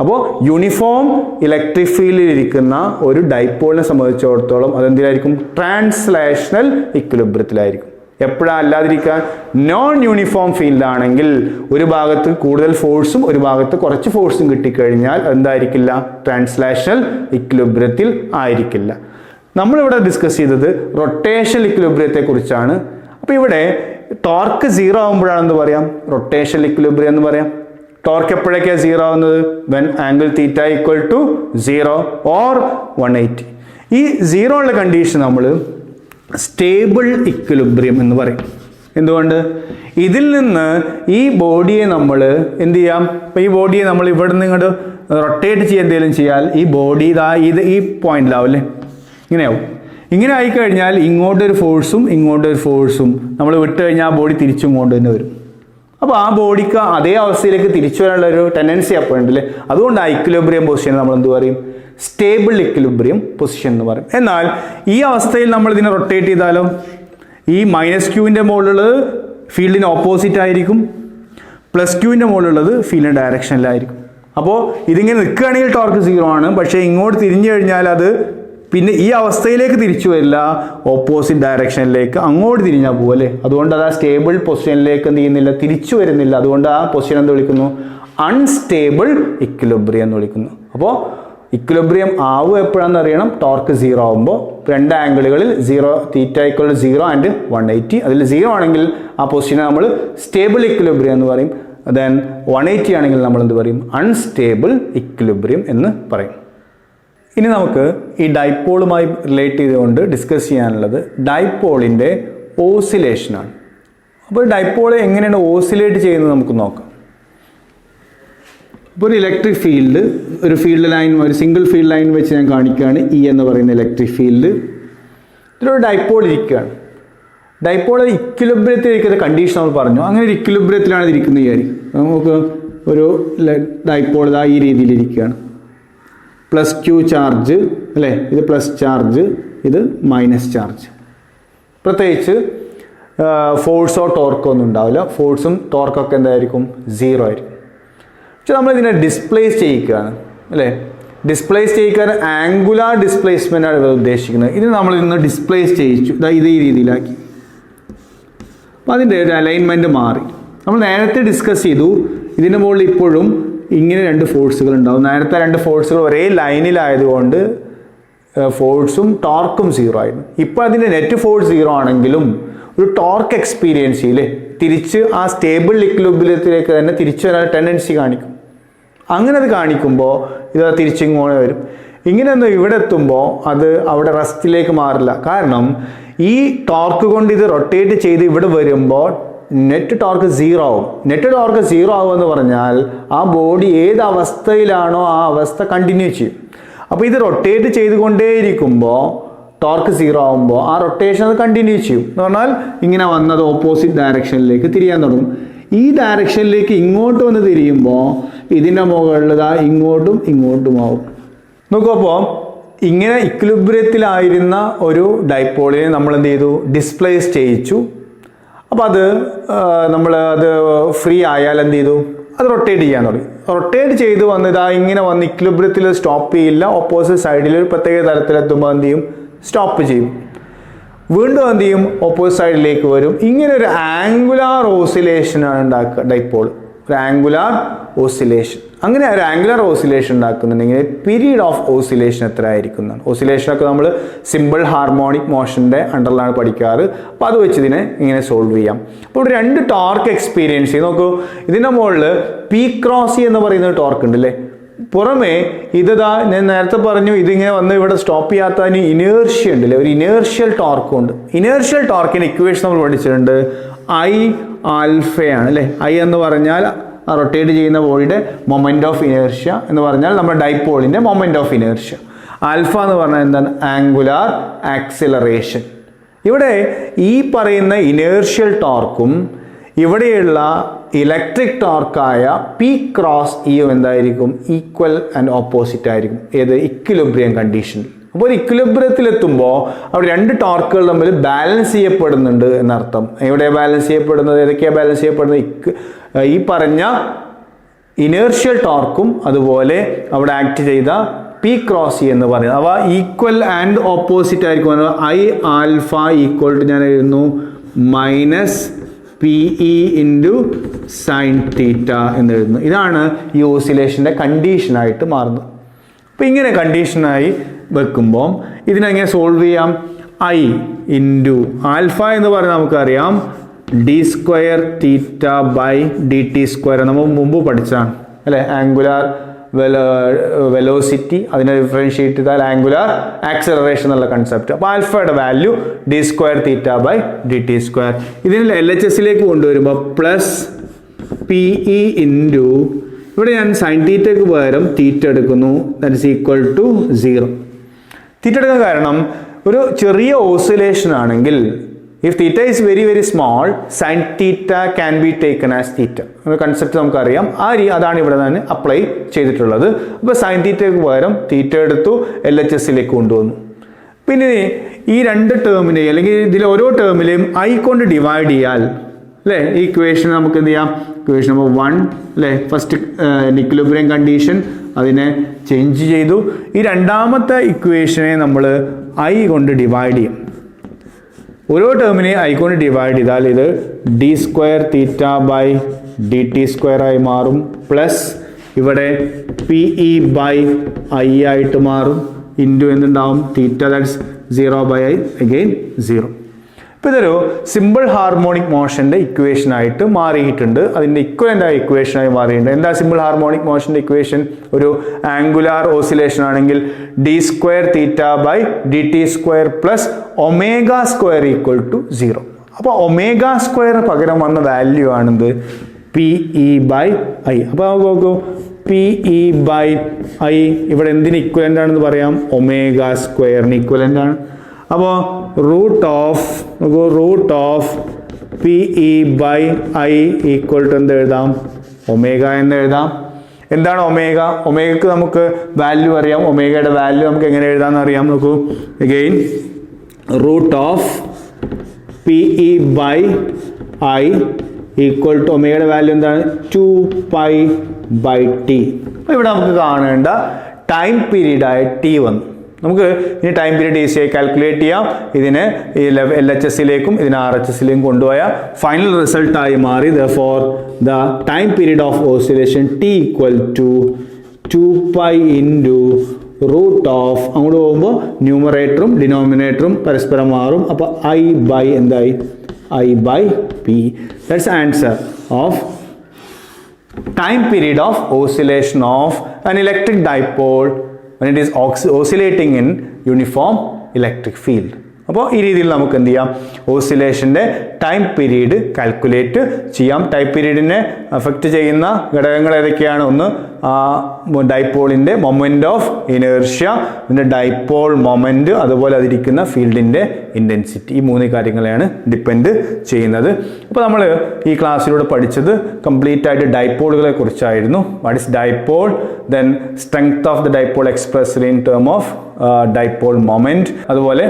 അപ്പോൾ യൂണിഫോം ഇലക്ട്രിക് ഫീൽഡിൽ ഇരിക്കുന്ന ഒരു ഡൈപോളിനെ സംബന്ധിച്ചിടത്തോളം അതെന്തിലായിരിക്കും? ട്രാൻസ്ലേഷണൽ ഇക്വിലിബ്രിയത്തിലായിരിക്കും. എപ്പോഴാണ് അല്ലാതിരിക്കാൻ? നോൺ യൂണിഫോം ഫീൽഡ് ആണെങ്കിൽ ഒരു ഭാഗത്ത് കൂടുതൽ ഫോഴ്സും ഒരു ഭാഗത്ത് കുറച്ച് ഫോഴ്സും കിട്ടിക്കഴിഞ്ഞാൽ എന്തായിരിക്കില്ല? ട്രാൻസ്ലേഷണൽ ഇക്വിലിബ്രിയത്തിൽ ആയിരിക്കില്ല. നമ്മളിവിടെ ഡിസ്കസ് ചെയ്തത് റൊട്ടേഷണൽ ഇക്വിലിബ്രിയത്തെ കുറിച്ചാണ്. അപ്പോൾ ഇവിടെ ടോർക്ക് 0 ആകുമ്പോഴാണെന്ന് പറയാം? റൊട്ടേഷണൽ ഇക്വിലിബ്രിയം എന്ന് പറയാം. ടോർക്ക് എപ്പോഴൊക്കെയാണ് 0 ആവുന്നത്? When angle theta equal to 0 or 180. ഈ 0 ഉള്ള കണ്ടീഷൻ നമ്മൾ സ്റ്റേബിൾ ഇക്വിലിബ്രിയം എന്ന് പറയും. എന്തുകൊണ്ട്? ഇതിൽ നിന്ന് ഈ ബോഡിയെ നമ്മൾ എന്ത് ചെയ്യാം? അപ്പോൾ ഈ ബോഡിയെ നമ്മൾ ഇവിടെ നിന്ന് ഇങ്ങോട്ട് റൊട്ടേറ്റ് ചെയ്യുക എന്തെങ്കിലും ചെയ്യാൽ ഈ ബോഡി ഈ പോയിന്റിലാവും അല്ലേ? ഇങ്ങനെയാവും. ഇങ്ങനെ ആയിക്കഴിഞ്ഞാൽ ഇങ്ങോട്ടൊരു ഫോഴ്സും ഇങ്ങോട്ടൊരു ഫോഴ്സും നമ്മൾ വിട്ട് കഴിഞ്ഞാൽ ആ ബോഡി തിരിച്ചും കൊണ്ട് തന്നെ വരും. അപ്പോൾ ആ ബോഡിക്ക് അതേ അവസ്ഥയിലേക്ക് തിരിച്ചു വരാനുള്ള ഒരു ടെൻഡൻസി അപ്പോഴുണ്ടല്ലേ. അതുകൊണ്ട് ആ ഇക്വിലിബ്രിയം പൊസിഷൻ നമ്മൾ എന്ത് പറയും? സ്റ്റേബിൾ ഇക്വിലിബ്രിയം പൊസിഷൻ എന്ന് പറയും. എന്നാൽ ഈ അവസ്ഥയിൽ നമ്മൾ ഇതിനെ റൊട്ടേറ്റ് ചെയ്താലോ, ഈ -Qന്റെ മുകളിലുള്ളത് ഫീൽഡിന് ഓപ്പോസിറ്റ് ആയിരിക്കും, +Qന്റെ മുകളിലുള്ളത് ഫീൽഡിൻ്റെ ഡയറക്ഷനിലായിരിക്കും. അപ്പോൾ ഇതിങ്ങനെ നിൽക്കുകയാണെങ്കിൽ ടോർക്ക് 0 ആണ്. പക്ഷേ ഇങ്ങോട്ട് തിരിഞ്ഞു കഴിഞ്ഞാൽ അത് പിന്നെ ഈ അവസ്ഥയിലേക്ക് തിരിച്ചു വരില്ല, ഓപ്പോസിറ്റ് ഡയറക്ഷനിലേക്ക് അങ്ങോട്ട് തിരിഞ്ഞാൽ പോകും അല്ലേ. അതുകൊണ്ട് അത് ആ സ്റ്റേബിൾ പൊസിഷനിലേക്ക് എന്ത് ചെയ്യുന്നില്ല? തിരിച്ചു വരുന്നില്ല. അതുകൊണ്ട് ആ പൊസിഷൻ എന്ത് വിളിക്കുന്നു? അൺസ്റ്റേബിൾ ഇക്വിലിബ്രിയം എന്ന് വിളിക്കുന്നു. അപ്പോൾ ഇക്വിലിബ്രിയം ആവുക എപ്പോഴാണെന്ന് അറിയണം? ടോർക്ക് 0 ആകുമ്പോൾ. രണ്ട് ആംഗിളുകളിൽ 0, തീറ്റ ഈക്വൽ ടു 0 ആൻഡ് 180. അതിൽ 0 ആണെങ്കിൽ ആ പൊസിഷനെ നമ്മൾ സ്റ്റേബിൾ ഇക്വിലിബ്രിയം എന്ന് പറയും. ദെൻ 180 ആണെങ്കിൽ നമ്മൾ എന്ത് പറയും? അൺസ്റ്റേബിൾ ഇക്വിലിബ്രിയം എന്ന് പറയും. ഇനി നമുക്ക് ഈ ഡൈപോളുമായി റിലേറ്റ് ചെയ്തുകൊണ്ട് ഡിസ്കസ് ചെയ്യാനുള്ളത് ഡൈപോളിൻ്റെ ഓസിലേഷനാണ്. അപ്പോൾ ഡൈപോൾ എങ്ങനെയാണ് ഓസിലേറ്റ് ചെയ്യുന്നത് നമുക്ക് നോക്കാം. ഇപ്പോൾ ഒരു ഇലക്ട്രിക് ഫീൽഡ്, ഒരു ഫീൽഡ് ലൈൻ, ഒരു സിംഗിൾ ഫീൽഡ് ലൈൻ വെച്ച് ഞാൻ കാണിക്കുകയാണ്. ഇ എന്ന് പറയുന്ന ഇലക്ട്രിക് ഫീൽഡ്. ഇതിലൊരു ഡൈപോൾ ഇരിക്കുകയാണ്. ഡൈപോൾ ഇക്വിലിബ്രിയത്തിൽ ഇരിക്കുന്ന കണ്ടീഷൻ നമ്മൾ പറഞ്ഞു. അങ്ങനെ ഒരു ഇക്വിലിബ്രിയത്തിലാണ് ഇത് ഇരിക്കുന്നത് വിചാരിക്കും. നമുക്ക് ഒരു ഡൈപോൾ ഇതാ ഈ രീതിയിലിരിക്കുകയാണ്. +Q ചാർജ് അല്ലേ, ഇത് പ്ലസ് ചാർജ്, ഇത് മൈനസ് ചാർജ്. പ്രത്യേകിച്ച് ഫോഴ്സോ ടോർക്കോ ഒന്നും ഉണ്ടാവില്ല. ഫോഴ്സും ടോർക്കൊക്കെ എന്തായിരിക്കും? 0 ആയിരിക്കും. പക്ഷെ നമ്മളിതിനെ ഡിസ്പ്ലേസ് ചെയ്യിക്കുകയാണ് അല്ലേ. ഡിസ്പ്ലേസ് ചെയ്യിക്കാൻ ആംഗുലാർ ഡിസ്പ്ലേസ്മെൻ്റ് ആണ് ഉദ്ദേശിക്കുന്നത്. ഇത് നമ്മൾ ഇന്ന് ഡിസ്പ്ലേസ് ചെയ്യിച്ചു, ഇത് ഈ രീതിയിലാക്കി. അപ്പോൾ അതിൻ്റെ ഒരു അലൈൻമെൻറ്റ് മാറി. നമ്മൾ നേരത്തെ ഡിസ്കസ് ചെയ്തു ഇതിൻ്റെ മുകളിൽ ഇപ്പോഴും ഇങ്ങനെ രണ്ട് ഫോഴ്സുകൾ ഉണ്ടാവും. നേരത്തെ രണ്ട് ഫോഴ്സുകൾ ഒരേ ലൈനിലായതുകൊണ്ട് ഫോഴ്സും ടോർക്കും 0 ആയിരുന്നു. ഇപ്പോൾ അതിൻ്റെ നെറ്റ് ഫോഴ്സ് 0 ആണെങ്കിലും ഒരു ടോർക്ക് എക്സ്പീരിയൻസ് ചെയ്യില്ലേ, തിരിച്ച് ആ സ്റ്റേബിൾ ഇക്വിലിബ്രിയത്തിലേക്ക് തന്നെ തിരിച്ചു വരാൻ ടെൻഡൻസി കാണിക്കും. അങ്ങനെ അത് കാണിക്കുമ്പോൾ ഇത് തിരിച്ചിങ്ങോട്ട് വരും. ഇങ്ങനെയൊന്നും ഇവിടെ എത്തുമ്പോൾ അത് അവിടെ റെസ്റ്റിലേക്ക് മാറില്ല. കാരണം ഈ ടോർക്ക് കൊണ്ട് ഇത് റൊട്ടേറ്റ് ചെയ്ത് ഇവിടെ വരുമ്പോൾ നെറ്റ് ടോർക്ക് 0 ആവും. നെറ്റ് ടോർക്ക് 0 ആവുമെന്ന് പറഞ്ഞാൽ ആ ബോഡി ഏത് അവസ്ഥയിലാണോ ആ അവസ്ഥ കണ്ടിന്യൂ ചെയ്യും. അപ്പോൾ ഇത് റൊട്ടേറ്റ് ചെയ്തുകൊണ്ടേയിരിക്കുമ്പോൾ ടോർക്ക് 0 ആവുമ്പോൾ ആ റൊട്ടേഷൻ അത് കണ്ടിന്യൂ ചെയ്യും. എന്ന് പറഞ്ഞാൽ ഇങ്ങനെ വന്നത് ഓപ്പോസിറ്റ് ഡയറക്ഷനിലേക്ക് തിരിയാൻ തുടങ്ങും. ഈ ഡയറക്ഷനിലേക്ക് ഇങ്ങോട്ട് വന്ന് തിരിയുമ്പോൾ ഇതിൻ്റെ മുകളിൽ ഇങ്ങോട്ടും ഇങ്ങോട്ടും ആവും. നോക്കൂ, അപ്പോൾ ഇങ്ങനെ ഇക്വിലിബ്രിയത്തിലായിരുന്ന ഒരു ഡൈപോളിനെ നമ്മൾ എന്ത് ചെയ്തു? ഡിസ്പ്ലേസ് ചെയ്യിച്ചു. അപ്പോൾ അത് ഫ്രീ ആയാൽ എന്ത് ചെയ്തു? അത് റൊട്ടേറ്റ് ചെയ്യാൻ തുടങ്ങി. റൊട്ടേറ്റ് ചെയ്ത് വന്ന് ഇങ്ങനെ വന്ന് ഇക്വിലിബ്രിയത്തിൽ സ്റ്റോപ്പ് ചെയ്യില്ല. ഓപ്പോസിറ്റ് സൈഡിൽ ഒരു പ്രത്യേക തരത്തിലെത്തുമ്പോൾ എന്ത് ചെയ്യും? സ്റ്റോപ്പ് ചെയ്യും. വീണ്ടും എന്ത് ചെയ്യും, ഓപ്പോസിറ്റ് സൈഡിലേക്ക് വരും. ഇങ്ങനെ ഒരു ആംഗുലാർ ഓസിലേഷനാണ് ഉണ്ടാക്കുക ഡൈപോൾ, ഒരു ആംഗുലാർ ഓസിലേഷൻ. അങ്ങനെ ഒരു ആംഗുലാർ ഓസിലേഷൻ ഉണ്ടാക്കുന്നുണ്ടെങ്കിൽ പീരീഡ് ഓഫ് ഓസിലേഷൻ എത്ര ആയിരിക്കും എന്നാണ്. ഓസിലേഷനൊക്കെ നമ്മൾ സിമ്പിൾ ഹാർമോണിക് മോഷൻ്റെ അണ്ടറിലാണ് പഠിക്കാറ്. അപ്പോൾ അത് വെച്ച് ഇതിനെ ഇങ്ങനെ സോൾവ് ചെയ്യാം. അപ്പോൾ ഇവിടെ രണ്ട് ടോർക്ക് എക്സ്പീരിയൻസ് ചെയ്ത് നോക്കൂ. ഇതിൻ്റെ മുകളിൽ പി ക്രോസ് എന്ന് പറയുന്ന ഒരു ടോർക്ക് ഉണ്ട് അല്ലേ, പുറമേ ഇതാ ഞാൻ നേരത്തെ പറഞ്ഞു ഇതിങ്ങനെ വന്ന് ഇവിടെ സ്റ്റോപ്പ് ചെയ്യാത്തതിന് ഇനേർഷ്യ ഉണ്ടല്ലേ, ഒരു ഇനേർഷ്യൽ ടോർക്കും ഉണ്ട്. ഇനേർഷ്യൽ ടോർക്കിന് ഇക്വേഷൻ നമ്മൾ പഠിച്ചിട്ടുണ്ട്, ഐ ആൽഫയാണ് അല്ലേ. ഐ എന്ന് പറഞ്ഞാൽ റൊട്ടേറ്റ് ചെയ്യുന്ന ബോഡിയുടെ മൊമെന്റ് ഓഫ് ഇനേർഷ്യ എന്ന് പറഞ്ഞാൽ നമ്മുടെ ഡൈപോളിന്റെ മൊമെന്റ് ഓഫ് ഇനേർഷ്യ. ആൽഫ എന്ന് പറഞ്ഞാൽ എന്താണ്, ആംഗുലാർ ആക്സിലറേഷൻ. ഇവിടെ ഈ പറയുന്ന ഇനേർഷ്യൽ ടോർക്കും ഇവിടെയുള്ള ഇലക്ട്രിക് ടോർക്കായ പി ക്രോസ് ഇയും എന്തായിരിക്കും, ഈക്വൽ ആൻഡ് ഓപ്പോസിറ്റ് ആയിരിക്കും. ഏത്, ഇക്വിലിബ്രിയം കണ്ടീഷനിൽ. അപ്പോൾ ഒരു ഇക്വിലിബ്രിയത്തിലെത്തുമ്പോൾ അവിടെ രണ്ട് ടോർക്കുകൾ തമ്മിൽ ബാലൻസ് ചെയ്യപ്പെടുന്നുണ്ട് എന്നർത്ഥം. എവിടെയാണ് ബാലൻസ് ചെയ്യപ്പെടുന്നത്, ഏതൊക്കെയാണ് ബാലൻസ് ചെയ്യപ്പെടുന്നത്, ഈ പറഞ്ഞ ഇനേർഷ്യൽ ടോർക്കും അതുപോലെ അവിടെ ആക്ട് ചെയ്ത പി ക്രോസ് ഇ എന്ന് പറയുന്നത് അവ ഈക്വൽ ആൻഡ് ഓപ്പോസിറ്റ് ആയിരിക്കും. ഐ ആൽഫ ഈക്വൽ ടു ഞാൻ എഴുതുന്നു minus P E into sine തീറ്റ എന്ന് എഴുതുന്നു. ഇതാണ് ഈ ഓസിലേഷൻ്റെ കണ്ടീഷനായിട്ട് മാറുന്നത്. അപ്പോൾ ഇങ്ങനെ കണ്ടീഷനായി വെക്കുമ്പോൾ ഇതിനെങ്ങനെ സോൾവ് ചെയ്യാം, ഐ ഇൻറ്റു ആൽഫ എന്ന് പറഞ്ഞാൽ നമുക്കറിയാം D square theta by D T square നമ്മൾ മുമ്പ് പഠിച്ചതാണ് അല്ലേ. ആംഗുലാർ വെലോസിറ്റി അതിനെ ഡിഫറൻഷിയേറ്റ് ചെയ്താൽ ആംഗുലാർ ആക്സിലറേഷൻ എന്നുള്ള കൺസെപ്റ്റ്. അപ്പോൾ ആൽഫയുടെ value D square theta by D T square. ഇതിനെ എൽ എച്ച് എസിലേക്ക് കൊണ്ടുവരുമ്പോൾ പ്ലസ് പി ഇ ഇൻറ്റു ഇവിടെ ഞാൻ സൈൻ തീറ്റയ്ക്ക് പകരം തീറ്റ എടുക്കുന്നു, that is equal to 0. Theta എടുക്കാൻ കാരണം ഒരു ചെറിയ ഓസിലേഷൻ ആണെങ്കിൽ if theta is very very small sine theta can be taken as theta എന്ന കൺസെപ്റ്റ് നമുക്കറിയാം. അതാണ് ഇവിടെ തന്നെ അപ്ലൈ ചെയ്തിട്ടുള്ളത്. അപ്പോൾ സൈൻ തീറ്റയ്ക്ക് പകരം തീറ്റ എടുത്തു, എൽ എച്ച് എസിലേക്ക് കൊണ്ടുവന്നു. പിന്നെ ഈ രണ്ട് ടേമിനെയും അല്ലെങ്കിൽ ഇതിലെ ഓരോ ടേമിലെയും ഐ കൊണ്ട് ഡിവൈഡ് ചെയ്യാൽ അല്ലേ, ഈ ഇക്വേഷൻ നമുക്ക് എന്ത് ചെയ്യാം, ഇക്വേഷൻ നമ്പർ 1 അല്ലേ, ഫസ്റ്റ് ഇക്വിലിബ്രിയം കണ്ടീഷൻ അതിനെ ചേഞ്ച് ചെയ്തു. ഈ രണ്ടാമത്തെ ഇക്വേഷനെ നമ്മൾ ഐ കൊണ്ട് ഡിവൈഡ് ചെയ്യും. ഓരോ ടേമിനെ ഐ കൊണ്ട് ഡിവൈഡ് ചെയ്താൽ ഇത് D square theta by D T square ആയി മാറും, പ്ലസ് ഇവിടെ പി ഇ ബൈ ഐ ആയിട്ട് മാറും, ഇൻറ്റു എന്തുണ്ടാവും തീറ്റ, ദാറ്റ്സ് 0 ബൈ ഐ അഗെയിൻ 0. ഇപ്പോൾ ഇതൊരു സിമ്പിൾ ഹാർമോണിക് മോഷൻ്റെ ഇക്വേഷൻ ആയിട്ട് മാറിയിട്ടുണ്ട്. അതിൻ്റെ ഇക്വലൻ്റ് ആയ ഇക്വേഷനായി മാറിയിട്ടുണ്ട്. എന്താ സിമ്പിൾ ഹാർമോണിക് മോഷൻ്റെ ഇക്വേഷൻ, ഒരു ആംഗുലാർ ഓസിലേഷൻ ആണെങ്കിൽ D square theta by D T square plus omega square equal to 0. അപ്പോൾ ഒമേഗ സ്ക്വയർ പകരം വന്ന വാല്യൂ ആണിത് പി ഇ ബൈ ഐ. അപ്പോൾ നമുക്ക് നോക്കൂ, പി ഇ ബൈ ഐ ഇവിടെ എന്തിന് ഇക്വലൻ്റ് ആണെന്ന് പറയാം, ഒമേഗ സ്ക്വയറിന് ഇക്വലൻ്റ് ആണ്. അപ്പോൾ root of P E by I equal to എന്ത് എഴുതാം, ഒമേഗ എന്ന് എഴുതാം. എന്താണ് ഒമേഗ, ഒമേഗക്ക് നമുക്ക് വാല്യൂ അറിയാം, ഒമേഗയുടെ വാല്യൂ നമുക്ക് എങ്ങനെ എഴുതാമെന്ന് അറിയാം. നോക്കൂ, again root of P E by I equal to ഒമേഗയുടെ വാല്യൂ എന്താണ്, 2π/t. അപ്പോൾ ഇവിടെ നമുക്ക് കാണേണ്ട ടൈം പീരീഡായ ടി വന്നു. നമുക്ക് ഇനി ടൈം പീരീഡ് ഈസിയായി കാൽക്കുലേറ്റ് ചെയ്യാം. ഇതിനെ എൽ എച്ച് എസിലേക്കും ഇതിനെ ആർ എച്ച് എസിലേക്കും കൊണ്ടുപോയാൽ ഫൈനൽ റിസൾട്ടായി മാറി. For the time period of oscillation T equal to 2π into root of, അങ്ങോട്ട് പോകുമ്പോൾ ന്യൂമറേറ്ററും ഡിനോമിനേറ്ററും പരസ്പരം മാറും. അപ്പോൾ ഐ ബൈ എന്തായി, I by P. That's answer of time period of oscillation of an electric dipole when it is oscillating in uniform electric field. അപ്പോൾ ഈ രീതിയിൽ നമുക്ക് എന്ത് ചെയ്യാം, ഓസിലേഷൻ്റെ ടൈം പീരീഡ് കാൽക്കുലേറ്റ് ചെയ്യാം. ടൈം പീരീഡിനെ അഫക്റ്റ് ചെയ്യുന്ന ഘടകങ്ങൾ ഏതൊക്കെയാണ്, ഒന്ന് ഡൈപോളിൻ്റെ മൊമെൻ്റ് ഓഫ് ഇനേർഷ്യ, പിന്നെ ഡൈപോൾ മൊമെൻ്റ്, അതുപോലെ അതിരിക്കുന്ന ഫീൽഡിൻ്റെ ഇൻറ്റൻസിറ്റി. ഈ 3 കാര്യങ്ങളെയാണ് ഡിപ്പെൻഡ് ചെയ്യുന്നത്. അപ്പോൾ നമ്മൾ ഈ ക്ലാസ്സിലൂടെ പഠിച്ചത് കംപ്ലീറ്റ് ആയിട്ട് ഡൈപോളുകളെ കുറിച്ചായിരുന്നു. What is dipole, then strength of the dipole expressed in term of dipole moment. അതുപോലെ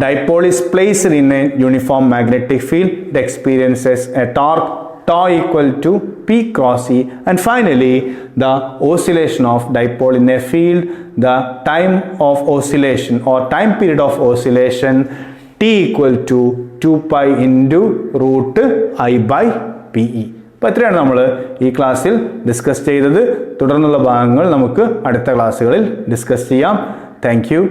dipole is placed in a uniform magnetic field. It experiences a torque tau equal to P cross E. And finally, the oscillation of dipole in a field, the time of oscillation or time period of oscillation T equal to 2π √I/PE. അപ്പോൾ എത്രയാണ് നമ്മൾ ഈ ക്ലാസ്സിൽ ഡിസ്കസ് ചെയ്തത്. തുടർന്നുള്ള ഭാഗങ്ങൾ നമുക്ക് അടുത്ത ക്ലാസ്സുകളിൽ ഡിസ്കസ് ചെയ്യാം. Thank you.